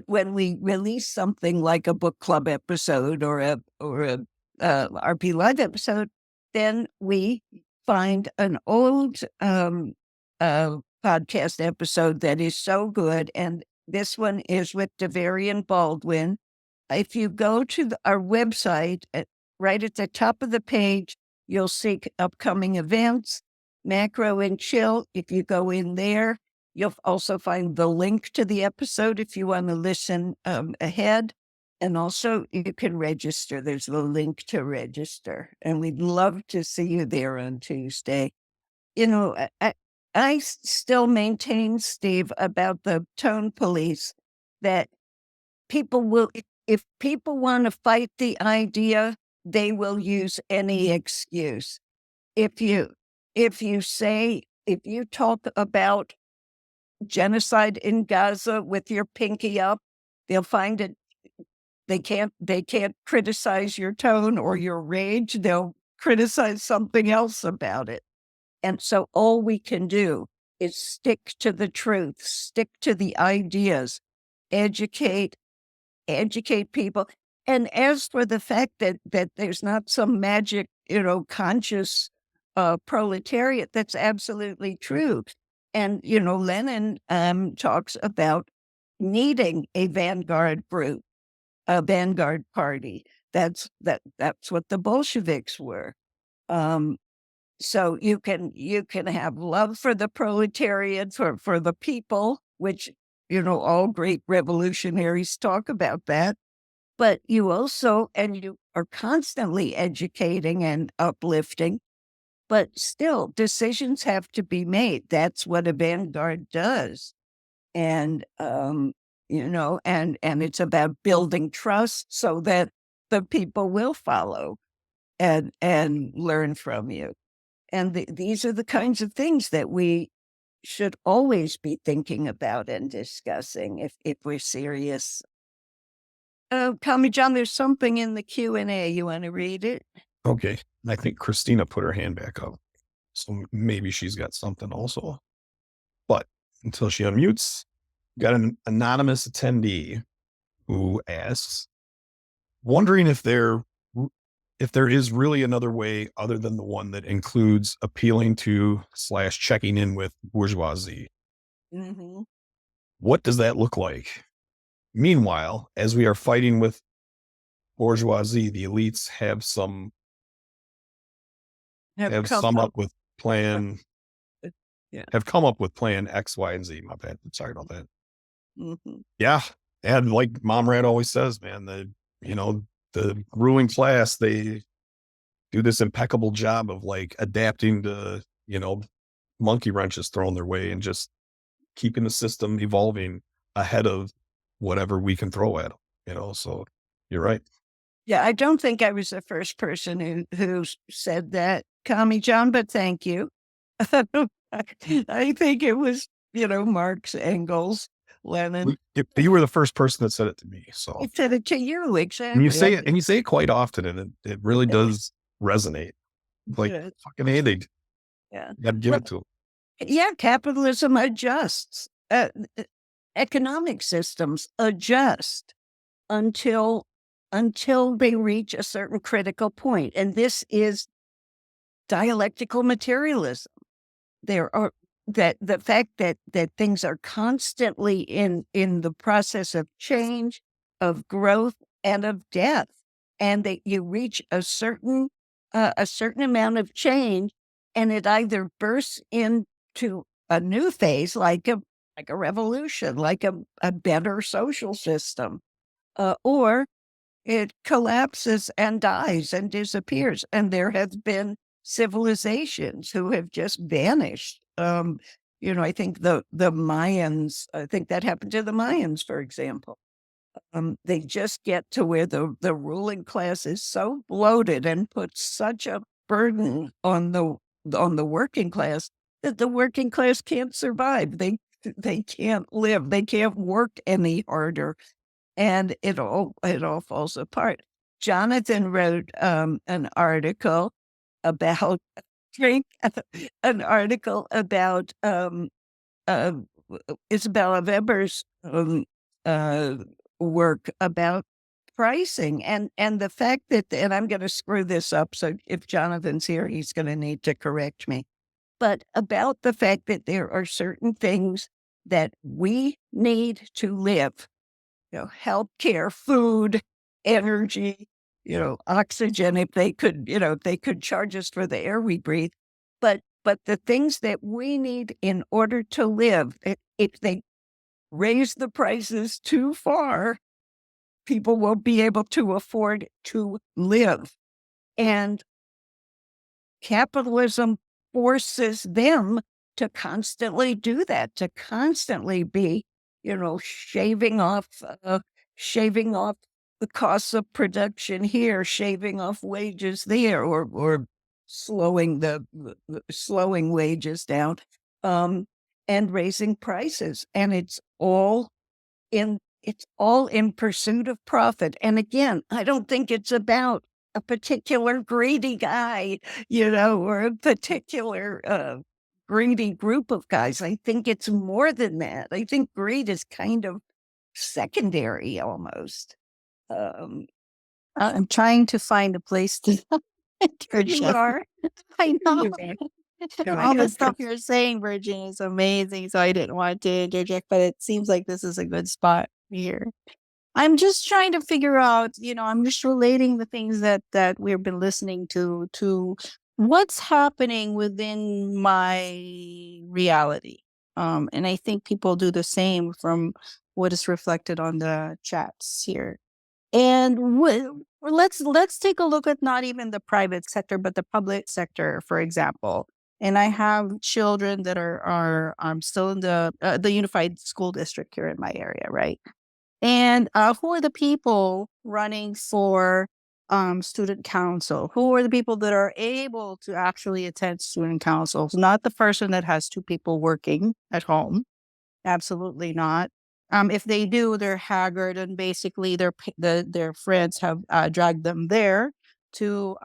when we release something like a book club episode or a RP Live episode, then we find an old podcast episode that is so good, and this one is with Devarian Baldwin. If you go to our website, right at the top of the page, you'll see upcoming events, Macro and Chill. If you go in there, you'll also find the link to the episode if you want to listen ahead. And also, you can register. There's the link to register. And we'd love to see you there on Tuesday. You know, I still maintain, Steve, about the tone police, that people will, if people want to fight the idea, they will use any excuse. If you talk about genocide in Gaza with your pinky up, they'll find it. They can't criticize your tone or your rage. They'll criticize something else about it. And so all we can do is stick to the truth, stick to the ideas, educate people. And as for the fact that there's not some magic, conscious proletariat, that's absolutely true. And, Lenin talks about needing a vanguard group, a vanguard party. That's what the Bolsheviks were. So you can have love for the proletariat, for the people, which, all great revolutionaries talk about that. But you also, and you are constantly educating and uplifting, but still decisions have to be made. That's what a vanguard does. And, and it's about building trust so that the people will follow and learn from you. And these are the kinds of things that we should always be thinking about and discussing if we're serious. Tommy John, there's something in the Q&A. You want to read it? Okay. I think Christina put her hand back up. So maybe she's got something also. But until she unmutes, got an anonymous attendee who asks, wondering if there is really another way other than the one that includes appealing to / checking in with bourgeoisie. Mm-hmm. What does that look like? Meanwhile, as we are fighting with bourgeoisie, the elites have come up with plan X, Y, and Z. My bad. Sorry about that. Mm-hmm. Yeah. And like Mom Rat always says, man, the ruling class, they do this impeccable job of like adapting to, monkey wrenches thrown their way and just keeping the system evolving ahead of whatever we can throw at them, so you're right. Yeah, I don't think I was the first person who said that, Tommy John, but thank you. I think it was, Marx, Engels, Lenin. You were the first person that said it to me. So I said it to you, exactly. And you say it quite often, and it really does resonate. Like, fucking A, they got to give it to them. Yeah, capitalism adjusts. Economic systems adjust until they reach a certain critical point. And this is dialectical materialism. There are the fact that things are constantly in the process of change, of growth, and of death, and that you reach a certain amount of change, and it either bursts into a new phase, like a revolution, like a better social system, or it collapses and dies and disappears. And there have been civilizations who have just vanished. I think the Mayans, I think that happened to the Mayans, for example. They just get to where the ruling class is so bloated and puts such a burden on the working class that the working class can't survive. They can't live. They can't work any harder, and it all falls apart. Jonathan wrote an article about drink an article about uh, Isabella Weber's uh, work about pricing and the fact that, and I'm going to screw this up, so if Jonathan's here, he's going to need to correct me, but about the fact that there are certain things that we need to live, healthcare, food, energy, oxygen, if they could, if they could charge us for the air we breathe. But the things that we need in order to live, if they raise the prices too far, people won't be able to afford to live. And capitalism forces them to constantly do that, to constantly be, shaving off the costs of production here, shaving off wages there, or slowing slowing wages down, and raising prices. And it's all in pursuit of profit. And again, I don't think it's about a particular greedy guy, or a particular greedy group of guys. I think it's more than that. I think greed is kind of secondary almost. I'm trying to find a place to You are. I know. You're All the right. stuff you're saying, Virgin, is amazing. So I didn't want to interject, but it seems like this is a good spot here. I'm just trying to figure out, I'm just relating the things that we've been listening to what's happening within my reality. And I think people do the same from what is reflected on the chats here. And let's take a look at not even the private sector, but the public sector, for example. And I have children that are still in the unified school district here in my area, right? And who are the people running for student council? Who are the people that are able to actually attend student councils? Not the person that has two people working at home. Absolutely not. If they do, they're haggard, and basically their friends have dragged them there to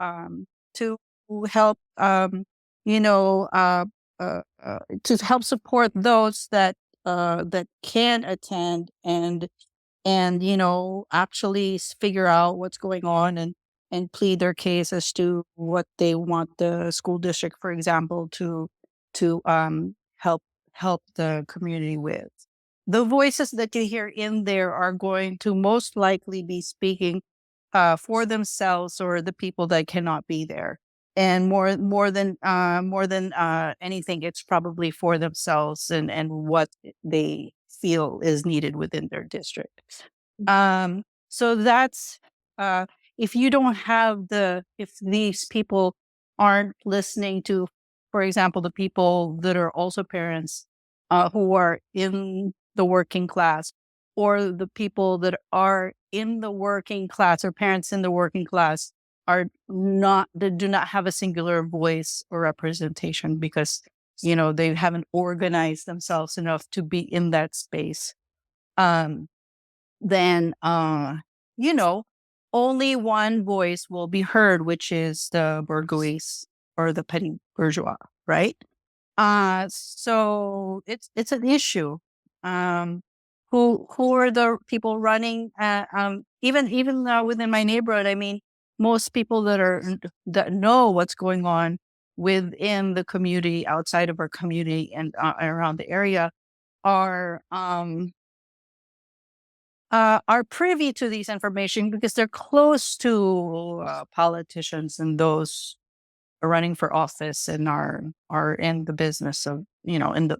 help to help support those that can attend and actually figure out what's going on and plead their case as to what they want the school district, for example, to help the community with. The voices that you hear in there are going to most likely be speaking for themselves or the people that cannot be there. And more than anything, it's probably for themselves and what they feel is needed within their district. So that's if you don't have if these people aren't listening to, for example, the people that are also parents who are in the working class, or the people that are in the working class or parents in the working class they do not have a singular voice or representation because they haven't organized themselves enough to be in that space. Then only one voice will be heard, which is the bourgeoisie or the petty bourgeois, right? So it's an issue. Who are the people running? Even within my neighborhood, I mean, most people that know what's going on within the community, outside of our community, and around the area are privy to these information because they're close to politicians and those running for office and are in the business of in the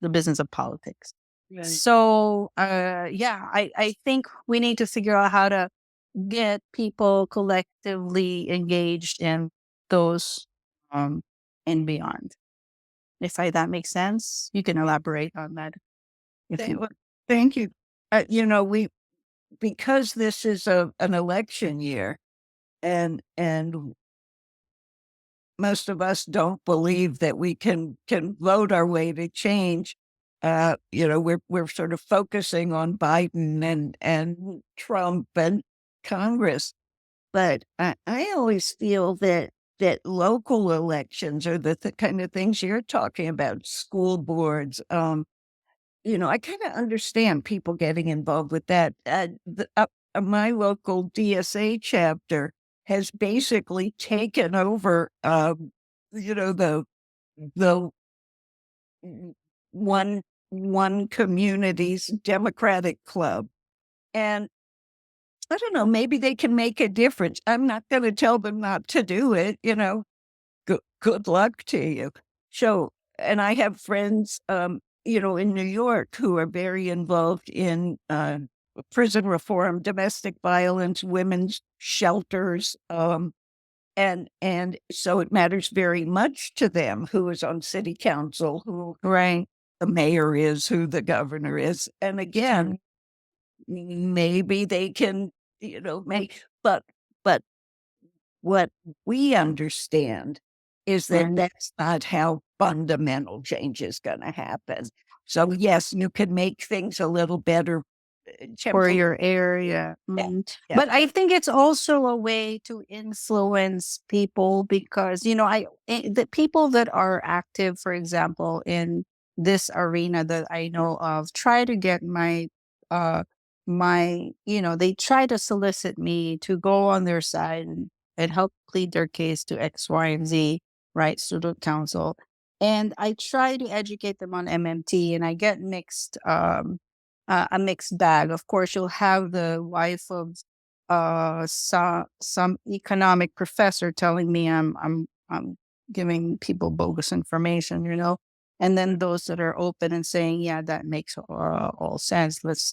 business of politics. Right. So I think we need to figure out how to get people collectively engaged in those and beyond. If that makes sense, you can elaborate on that. Thank you. Because this is an election year, and most of us don't believe that we can vote our way to change. We're sort of focusing on Biden and Trump and Congress. But I always feel that local elections are the kind of things you're talking about, school boards. I kind of understand people getting involved with that. My local DSA chapter has basically taken over, the one community's Democratic club, and I don't know, maybe they can make a difference. I'm not going to tell them not to do it, good luck to you. So, and I have friends, in New York who are very involved in prison reform, domestic violence, women's shelters. And so it matters very much to them who is on city council, who Right. the mayor is, who the governor is. And again, maybe they can, but what we understand is that Right. that's not how fundamental change is going to happen. So yes, you can make things a little better For your area. Yeah, yeah. But I think it's also a way to influence people because, the people that are active, for example, in this arena that I know of, try to get they try to solicit me to go on their side and help plead their case to X, Y, and Z, right, student council. And I try to educate them on MMT and I get a mixed bag. Of course, you'll have the wife of some economic professor telling me I'm giving people bogus information, and then those that are open and saying, yeah, that makes all sense. Let's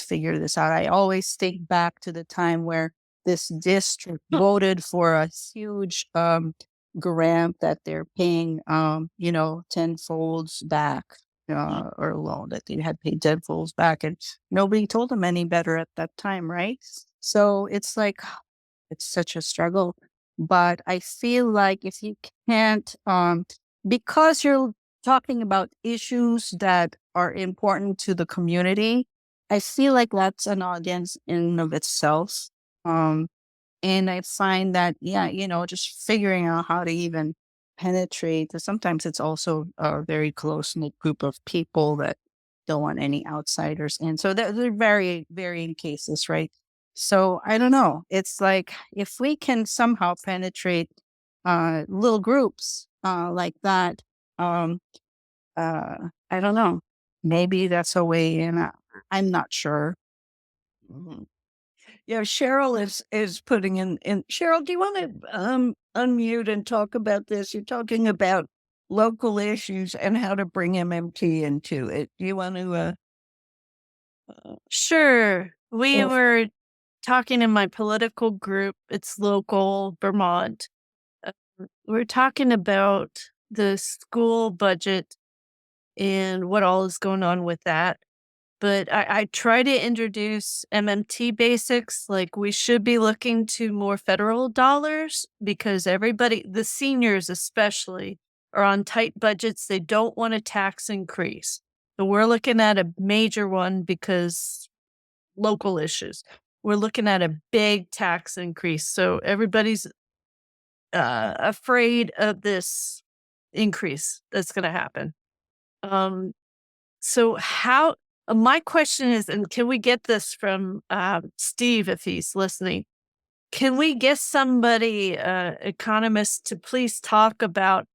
figure this out. I always think back to the time where this district voted for a huge grant that they're paying, tenfolds back or a loan that they had paid tenfolds back, and nobody told them any better at that time, right? So it's like it's such a struggle. But I feel like if you can't, because you're talking about issues that are important to the community, I feel like that's an audience in and of itself. And I find that, yeah, just figuring out how to even penetrate. Sometimes it's also a very close knit group of people that don't want any outsiders in. So they're very varying cases, right? So I don't know. It's like if we can somehow penetrate little groups like that, I don't know. Maybe that's a way in. I'm not sure. Mhm. Yeah, Cheryl is putting in. Cheryl, do you want to unmute and talk about this? You're talking about local issues and how to bring MMT into it. Do you want to? Sure. We Yeah. were talking in my political group. It's local, Vermont. We're talking about the school budget and what all is going on with that. But I try to introduce MMT basics. Like we should be looking to more federal dollars because everybody, the seniors especially, are on tight budgets. They don't want a tax increase. So we're looking at a major one because local issues. We're looking at a big tax increase. So everybody's afraid of this increase that's going to happen. So how my question is, and can we get this from Steve if he's listening? Can we get somebody, economist, to please talk about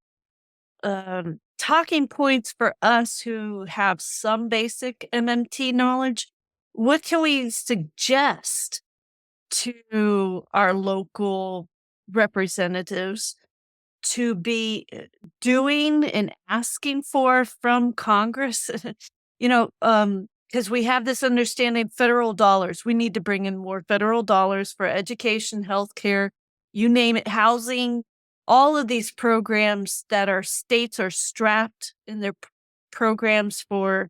talking points for us who have some basic MMT knowledge? What can we suggest to our local representatives to be doing and asking for from Congress? Because we have this understanding federal dollars. We need to bring in more federal dollars for education, healthcare, you name it, housing, all of these programs that our states are strapped in their programs for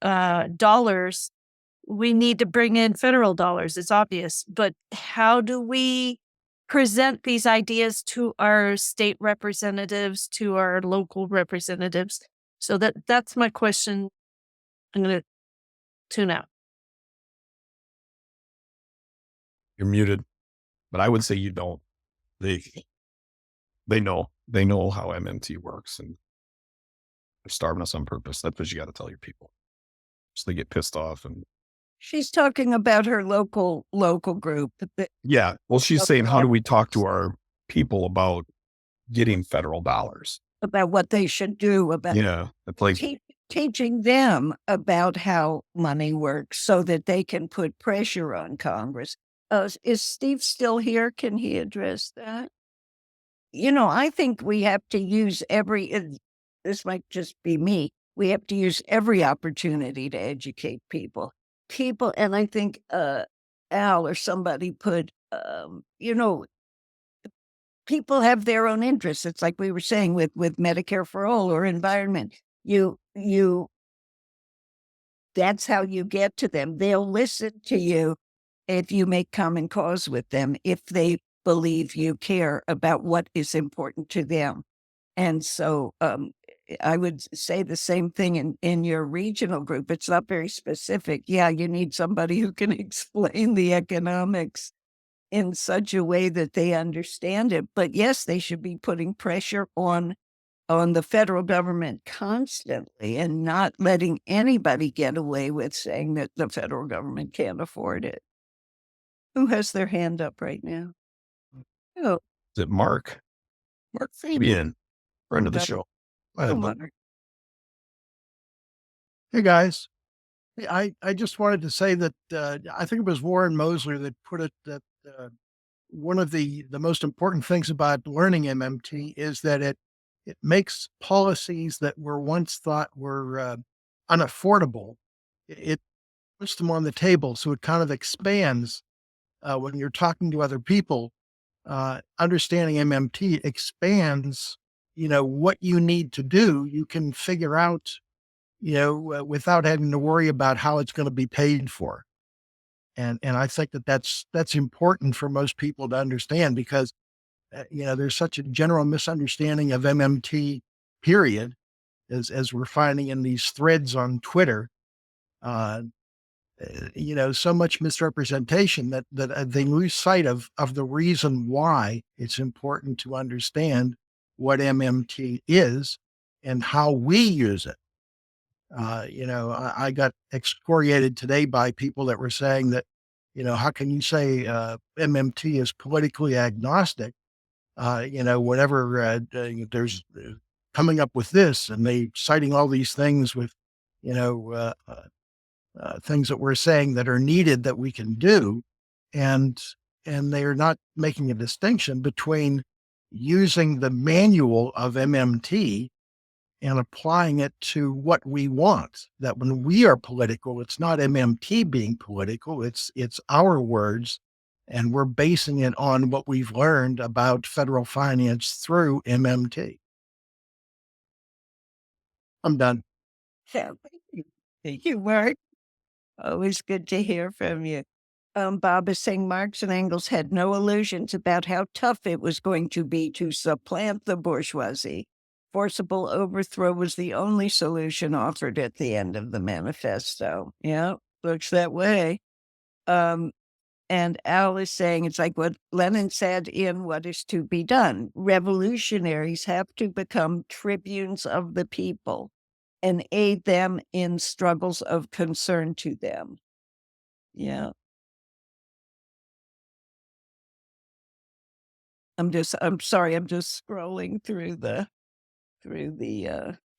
dollars. We need to bring in federal dollars. It's obvious. But how do we present these ideas to our state representatives, to our local representatives. So that's my question. I'm going to tune out. You're muted, but I would say you don't. They know how MMT works, and they're starving us on purpose. That's what you got to tell your people. So they get pissed off. And She's talking about her local group. yeah, well, she's saying, how do we talk to our people about getting federal dollars? About what they should do, about it's like teaching them about how money works so that they can put pressure on Congress. Is Steve still here? Can he address that? I think we have to use this might just be me, we have to use every opportunity to educate people. And I think Al or somebody put, people have their own interests. It's like we were saying with Medicare for all or environment. That's how you get to them. They'll listen to you if you make common cause with them, if they believe you care about what is important to them. And so I would say the same thing in your regional group. It's not very specific. Yeah, you need somebody who can explain the economics in such a way that they understand it. But yes, they should be putting pressure on the federal government constantly and not letting anybody get away with saying that the federal government can't afford it. Who has their hand up right now? Oh, is it Mark? Mark Fabian, friend of the show. Mark. Hey guys, I just wanted to say that I think it was Warren Mosley that put it that one of the most important things about learning MMT is that it makes policies that were once thought were unaffordable. It puts them on the table, so it kind of expands when you're talking to other people. Understanding MMT expands, what you need to do. You can figure out, without having to worry about how it's going to be paid for. And I think that's important for most people to understand because, there's such a general misunderstanding of MMT, period, as we're finding in these threads on Twitter. So much misrepresentation that they lose sight of the reason why it's important to understand what MMT is and how we use it. I got excoriated today by people that were saying that, how can you say MMT is politically agnostic? Whenever there's coming up with this and they citing all these things with, things that we're saying that are needed that we can do. And they're not making a distinction between using the manual of MMT and applying it to what we want. That when we are political, it's not MMT being political, it's our words, and we're basing it on what we've learned about federal finance through MMT. I'm done. Yeah, thank you, Mark. Always good to hear from you. Bob is saying Marx and Engels had no illusions about how tough it was going to be to supplant the bourgeoisie. Forcible overthrow was the only solution offered at the end of the manifesto. Yeah, looks that way. And Al is saying it's like what Lenin said in What Is to Be Done. Revolutionaries have to become tribunes of the people and aid them in struggles of concern to them. Yeah. I'm sorry, I'm just scrolling through the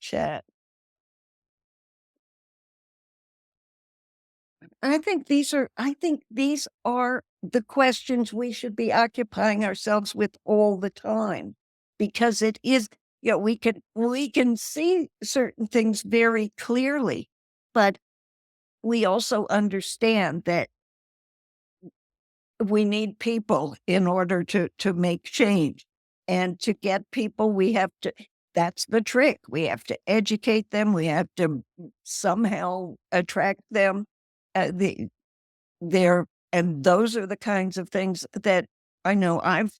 chat. I think these are the questions we should be occupying ourselves with all the time, because it is, we can see certain things very clearly, but we also understand that we need people in order to make change. And to get people, that's the trick. We have to educate them. We have to somehow attract them. And those are the kinds of things that I know I've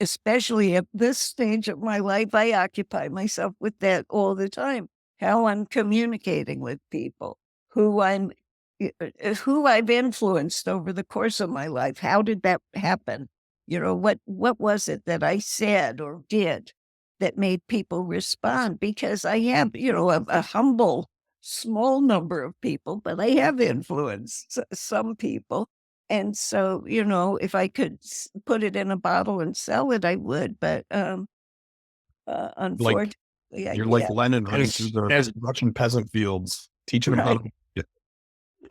especially at this stage of my life, I occupy myself with that all the time. How I'm communicating with people, who I've influenced over the course of my life. How did that happen? What was it that I said or did that made people respond? Because I have, a humble, small number of people, but I have influenced some people. And so, if I could put it in a bottle and sell it, I would. But unfortunately, You're like Lenin running through the Russian peasant fields, teaching them how to.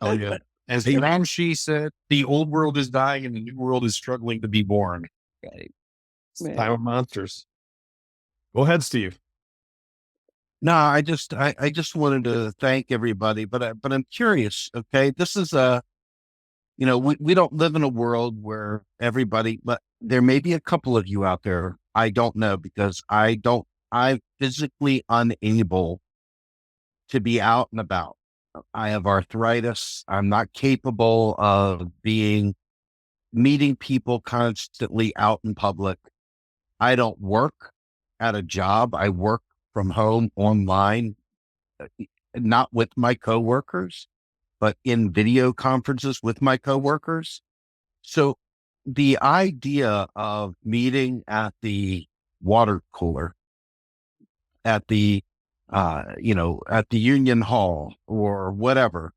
Oh yeah. As Gramsci said, the old world is dying and the new world is struggling to be born. Right. It's the time of monsters. Go ahead, Steve. No, I just wanted to thank everybody, but I'm curious. Okay, this is we don't live in a world where everybody, but there may be a couple of you out there. I don't know, because I'm physically unable to be out and about. I have arthritis. I'm not capable of meeting people constantly out in public. I don't work at a job. I work from home online, not with my coworkers, but in video conferences with my coworkers. So the idea of meeting at the water cooler, at the Union Hall or whatever,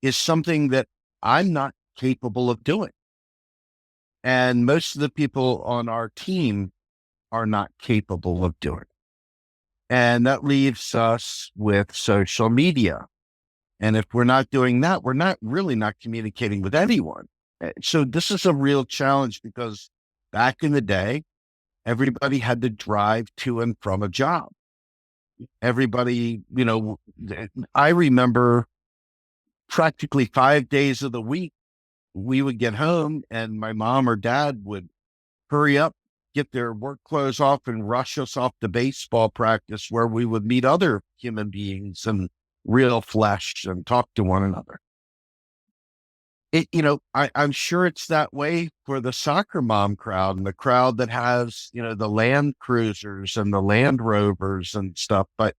is something that I'm not capable of doing. And most of the people on our team are not capable of doing. And that leaves us with social media. And if we're not doing that, we're not communicating with anyone. So this is a real challenge, because back in the day, everybody had to drive to and from a job. Everybody, I remember practically 5 days of the week, we would get home and my mom or dad would hurry up, get their work clothes off and rush us off to baseball practice, where we would meet other human beings and real flesh and talk to one another. I'm sure it's that way for the soccer mom crowd and the crowd that has, the Land Cruisers and the Land Rovers and stuff, but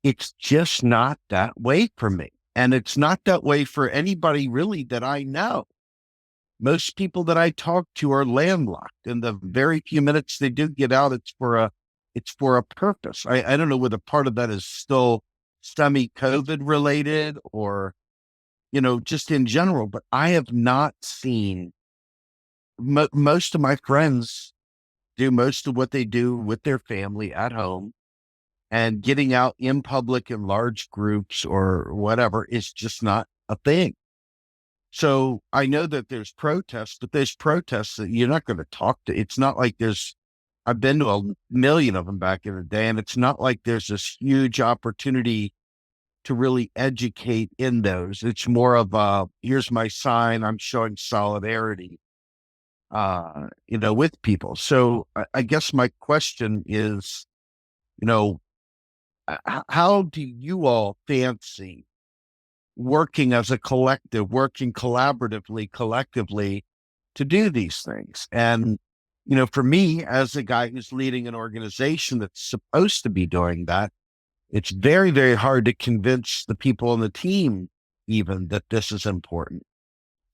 it's just not that way for me. And it's not that way for anybody really that I know. Most people that I talk to are landlocked, and the very few minutes they do get out, it's for a purpose. I don't know whether part of that is still semi-COVID related or, just in general, but I have not seen most of my friends do most of what they do with their family at home, and getting out in public in large groups or whatever is just not a thing. So I know that there's protests, but there's protests that you're not going to talk to. It's not like I've been to a million of them back in the day, and it's not like there's this huge opportunity to really educate in those. It's more of here's my sign, I'm showing solidarity, with people. So I guess my question is, how do you all fancy working as a collective, working collectively to do these things? And, for me, as a guy who's leading an organization that's supposed to be doing that, it's very, very hard to convince the people on the team even that this is important.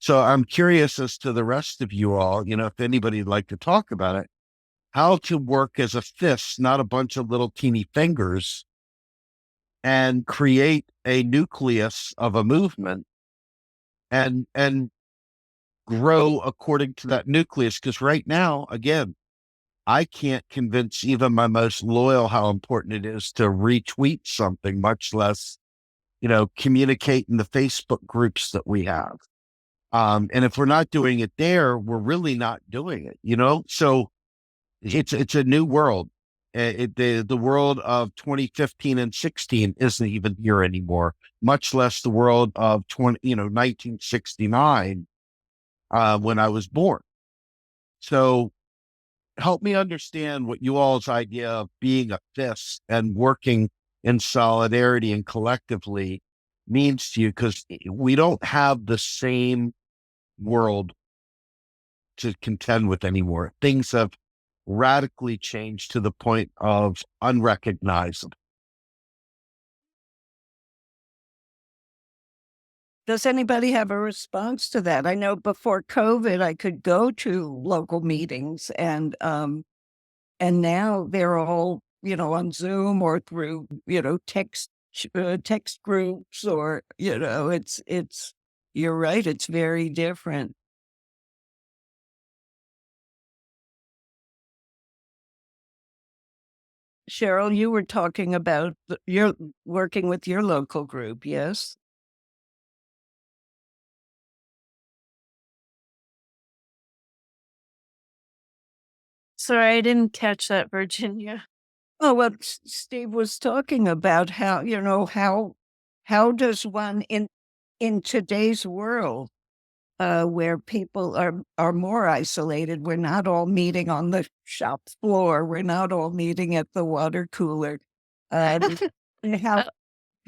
So I'm curious as to the rest of you all, if anybody'd like to talk about it, how to work as a fist, not a bunch of little teeny fingers, and create a nucleus of a movement and grow according to that nucleus. Because right now, again, I can't convince even my most loyal how important it is to retweet something, much less, communicate in the Facebook groups that we have. And if we're not doing it there, we're really not doing it, So it's a new world. The world of 2015 and 16 isn't even here anymore, much less the world of 1969, when I was born. So help me understand what you all's idea of being a fist and working in solidarity and collectively means to you, because we don't have the same world to contend with anymore. Things have radically changed to the point of unrecognizable. Does anybody have a response to that? I know before COVID, I could go to local meetings, and now they're all, on Zoom or through, text groups, or, you're right. It's very different. Cheryl, you were talking about you're working with your local group, yes? Sorry, I didn't catch that, Virginia. Oh, well, Steve was talking about how, how does one in today's world, where people are more isolated, we're not all meeting on the shop floor, we're not all meeting at the water cooler. How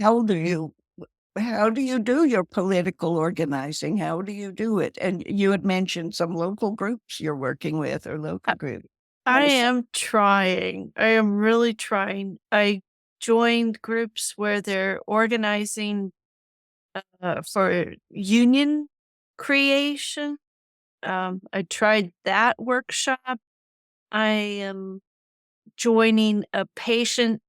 how do you do your political organizing? How do you do it? And you had mentioned some local groups you're working with, or local groups. I am trying. I am really trying. I joined groups where they're organizing for union creation. I tried that workshop. I am joining a patient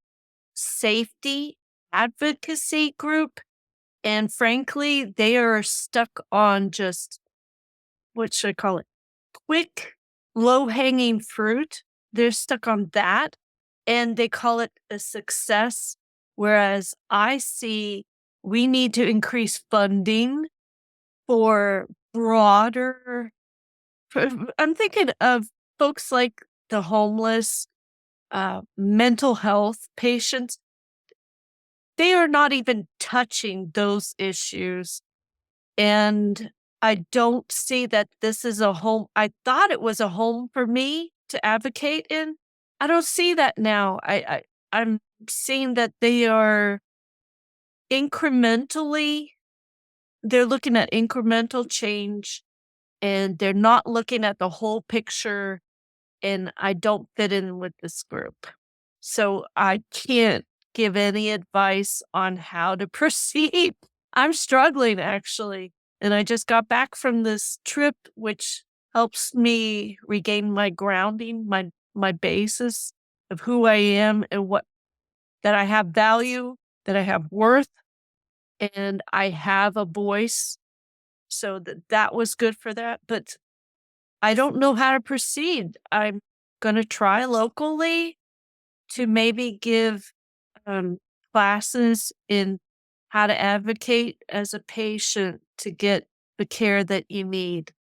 safety advocacy group. And frankly, they are stuck on just, what should I call it? Quick, low hanging fruit. They're stuck on that, and they call it a success. Whereas I see we need to increase funding for broader. I'm thinking of folks like the homeless, mental health patients. They are not even touching those issues. And I don't see that this is a home. I thought it was a home for me to advocate in. I don't see that now. I'm seeing that they are they're looking at incremental change, and they're not looking at the whole picture. And I don't fit in with this group. So I can't give any advice on how to proceed. I'm struggling, actually. And I just got back from this trip, which helps me regain my grounding, my basis of who I am, and that I have value, that I have worth, and I have a voice. So that was good for that. But I don't know how to proceed. I'm going to try locally to maybe give classes in how to advocate as a patient to get the care that you need.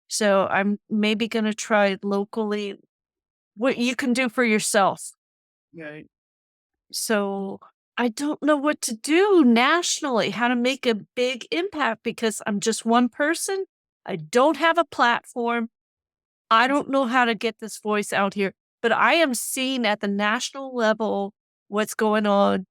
So I'm maybe going to try locally what you can do for yourself. Right. So I don't know what to do nationally, how to make a big impact, because I'm just one person. I don't have a platform. I don't know how to get this voice out here, but I am seeing at the national level what's going on.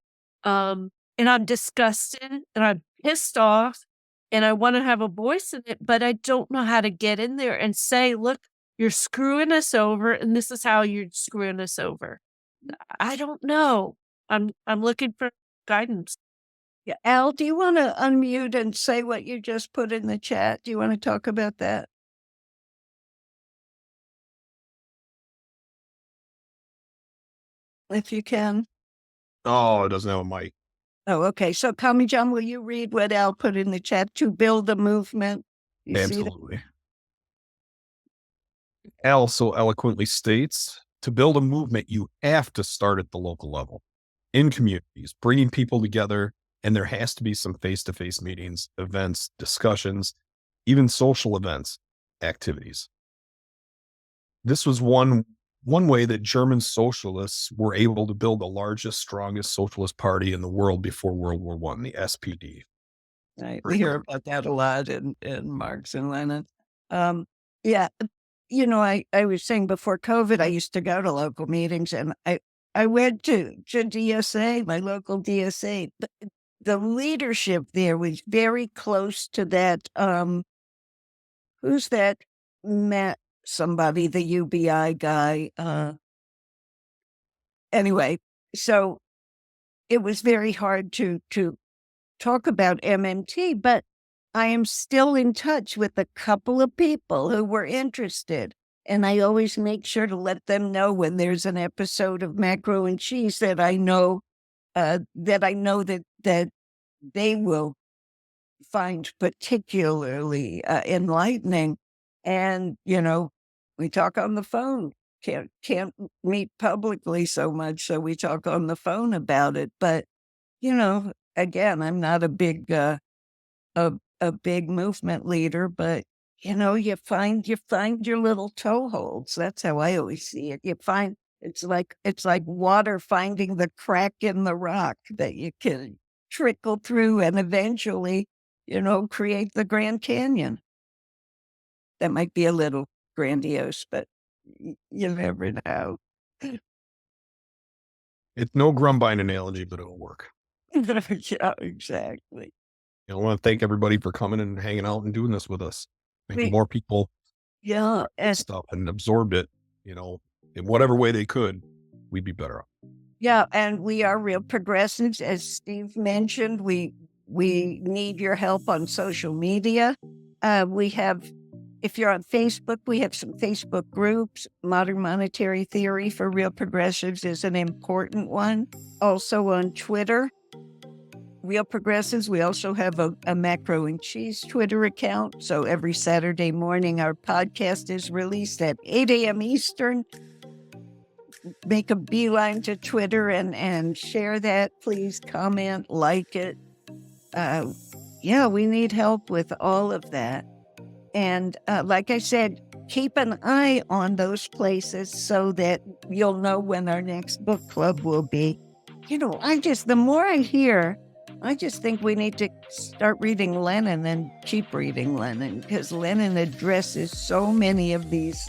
And I'm disgusted, and I'm pissed off, and I want to have a voice in it, but I don't know how to get in there and say, look, you're screwing us over, and this is how you're screwing us over. I don't know. I'm looking for guidance. Yeah. Al, do you want to unmute and say what you just put in the chat? Do you want to talk about that? If you can. Oh, it doesn't have a mic. Oh, okay. So, Kami John, will you read what Al put in the chat? To build a movement. You see that? Absolutely. Al so eloquently states, to build a movement, you have to start at the local level, in communities, bringing people together, and there has to be some face-to-face meetings, events, discussions, even social events, activities. This was one way that German socialists were able to build the largest, strongest socialist party in the world before World War I, the SPD. Right. We hear about that a lot in Marx and Lenin. Yeah. I was saying before COVID, I used to go to local meetings, and I went to DSA, my local DSA. The leadership there was very close to that. Who's that? somebody, the UBI guy. Anyway, so it was very hard to talk about MMT, but I am still in touch with a couple of people who were interested. And I always make sure to let them know when there's an episode of Macro and Cheese that I know that they will find particularly enlightening. And, we talk on the phone. Can't meet publicly so much, so we talk on the phone about it. But, again, I'm not a big movement leader, but you find your little toeholds. That's how I always see it. It's like water finding the crack in the rock that you can trickle through and eventually, create the Grand Canyon. That might be a little grandiose, but you never know. It's no Grumbine analogy, but it'll work. Yeah, exactly. I want to thank everybody for coming and hanging out and doing this with us. Maybe more people and stuff and absorbed it, in whatever way they could, we'd be better off. Yeah, and we are real progressives. As Steve mentioned, we need your help on social media. If you're on Facebook, we have some Facebook groups. Modern Monetary Theory for Real Progressives is an important one. Also on Twitter, Real Progressives. We also have a Macro and Cheese Twitter account. So every Saturday morning, our podcast is released at 8 a.m. Eastern. Make a beeline to Twitter and share that. Please comment, like it. We need help with all of that. And like I said, keep an eye on those places so that you'll know when our next book club will be. The more I hear, I just think we need to start reading Lenin and keep reading Lenin, because Lenin addresses so many of these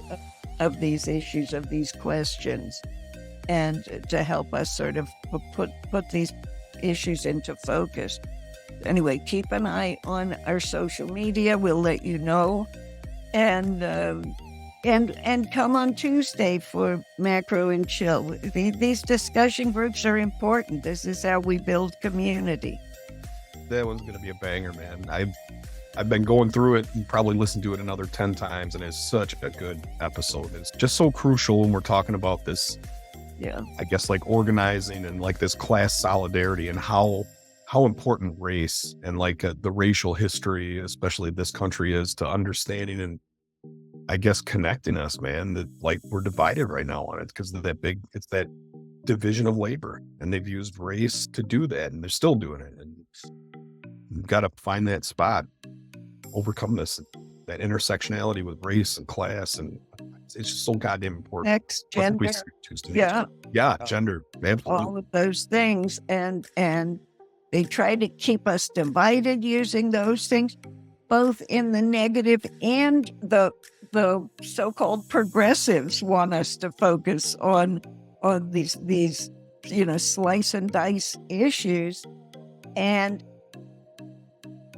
issues, of these questions, and to help us sort of put these issues into focus. Anyway, keep an eye on our social media. We'll let you know. And come on Tuesday for Macro and Chill. These discussion groups are important. This is how we build community. That one's going to be a banger, man. I've been going through it and probably listened to it another 10 times, and it's such a good episode. It's just so crucial when we're talking about this, I guess, like organizing and like this class solidarity and how important race and like the racial history, especially this country, is to understanding and I guess connecting us, man. That like we're divided right now on it because of it's that division of labor, and they've used race to do that, and they're still doing it. And you've got to find that spot, overcome that intersectionality with race and class, and it's just so goddamn important. Next, gender, gender, absolutely. All of those things, and they try to keep us divided using those things, both in the negative, and the so-called progressives want us to focus on these slice and dice issues, and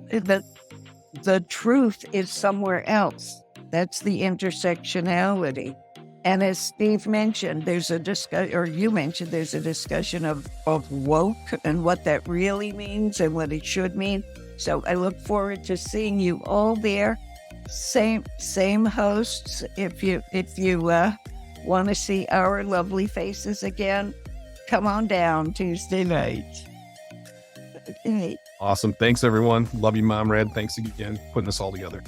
the truth is somewhere else. That's the intersectionality. And as Steve mentioned, there's a discussion of woke and what that really means and what it should mean. So I look forward to seeing you all there. Same hosts. If you want to see our lovely faces again, come on down Tuesday night. Okay. Awesome. Thanks, everyone. Love you, Mom Rad. Thanks again for putting this all together.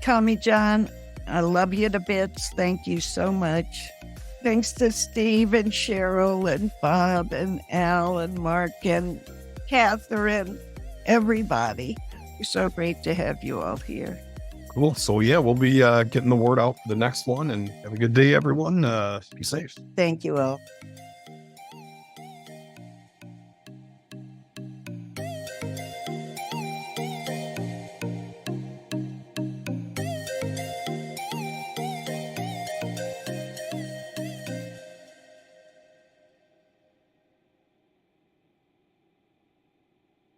Tommy John, I love you to bits. Thank you so much. Thanks to Steve and Cheryl and Bob and Al and Mark and Catherine, everybody. It's so great to have you all here. Cool. So we'll be getting the word out for the next one, and have a good day, everyone. Be safe. Thank you all.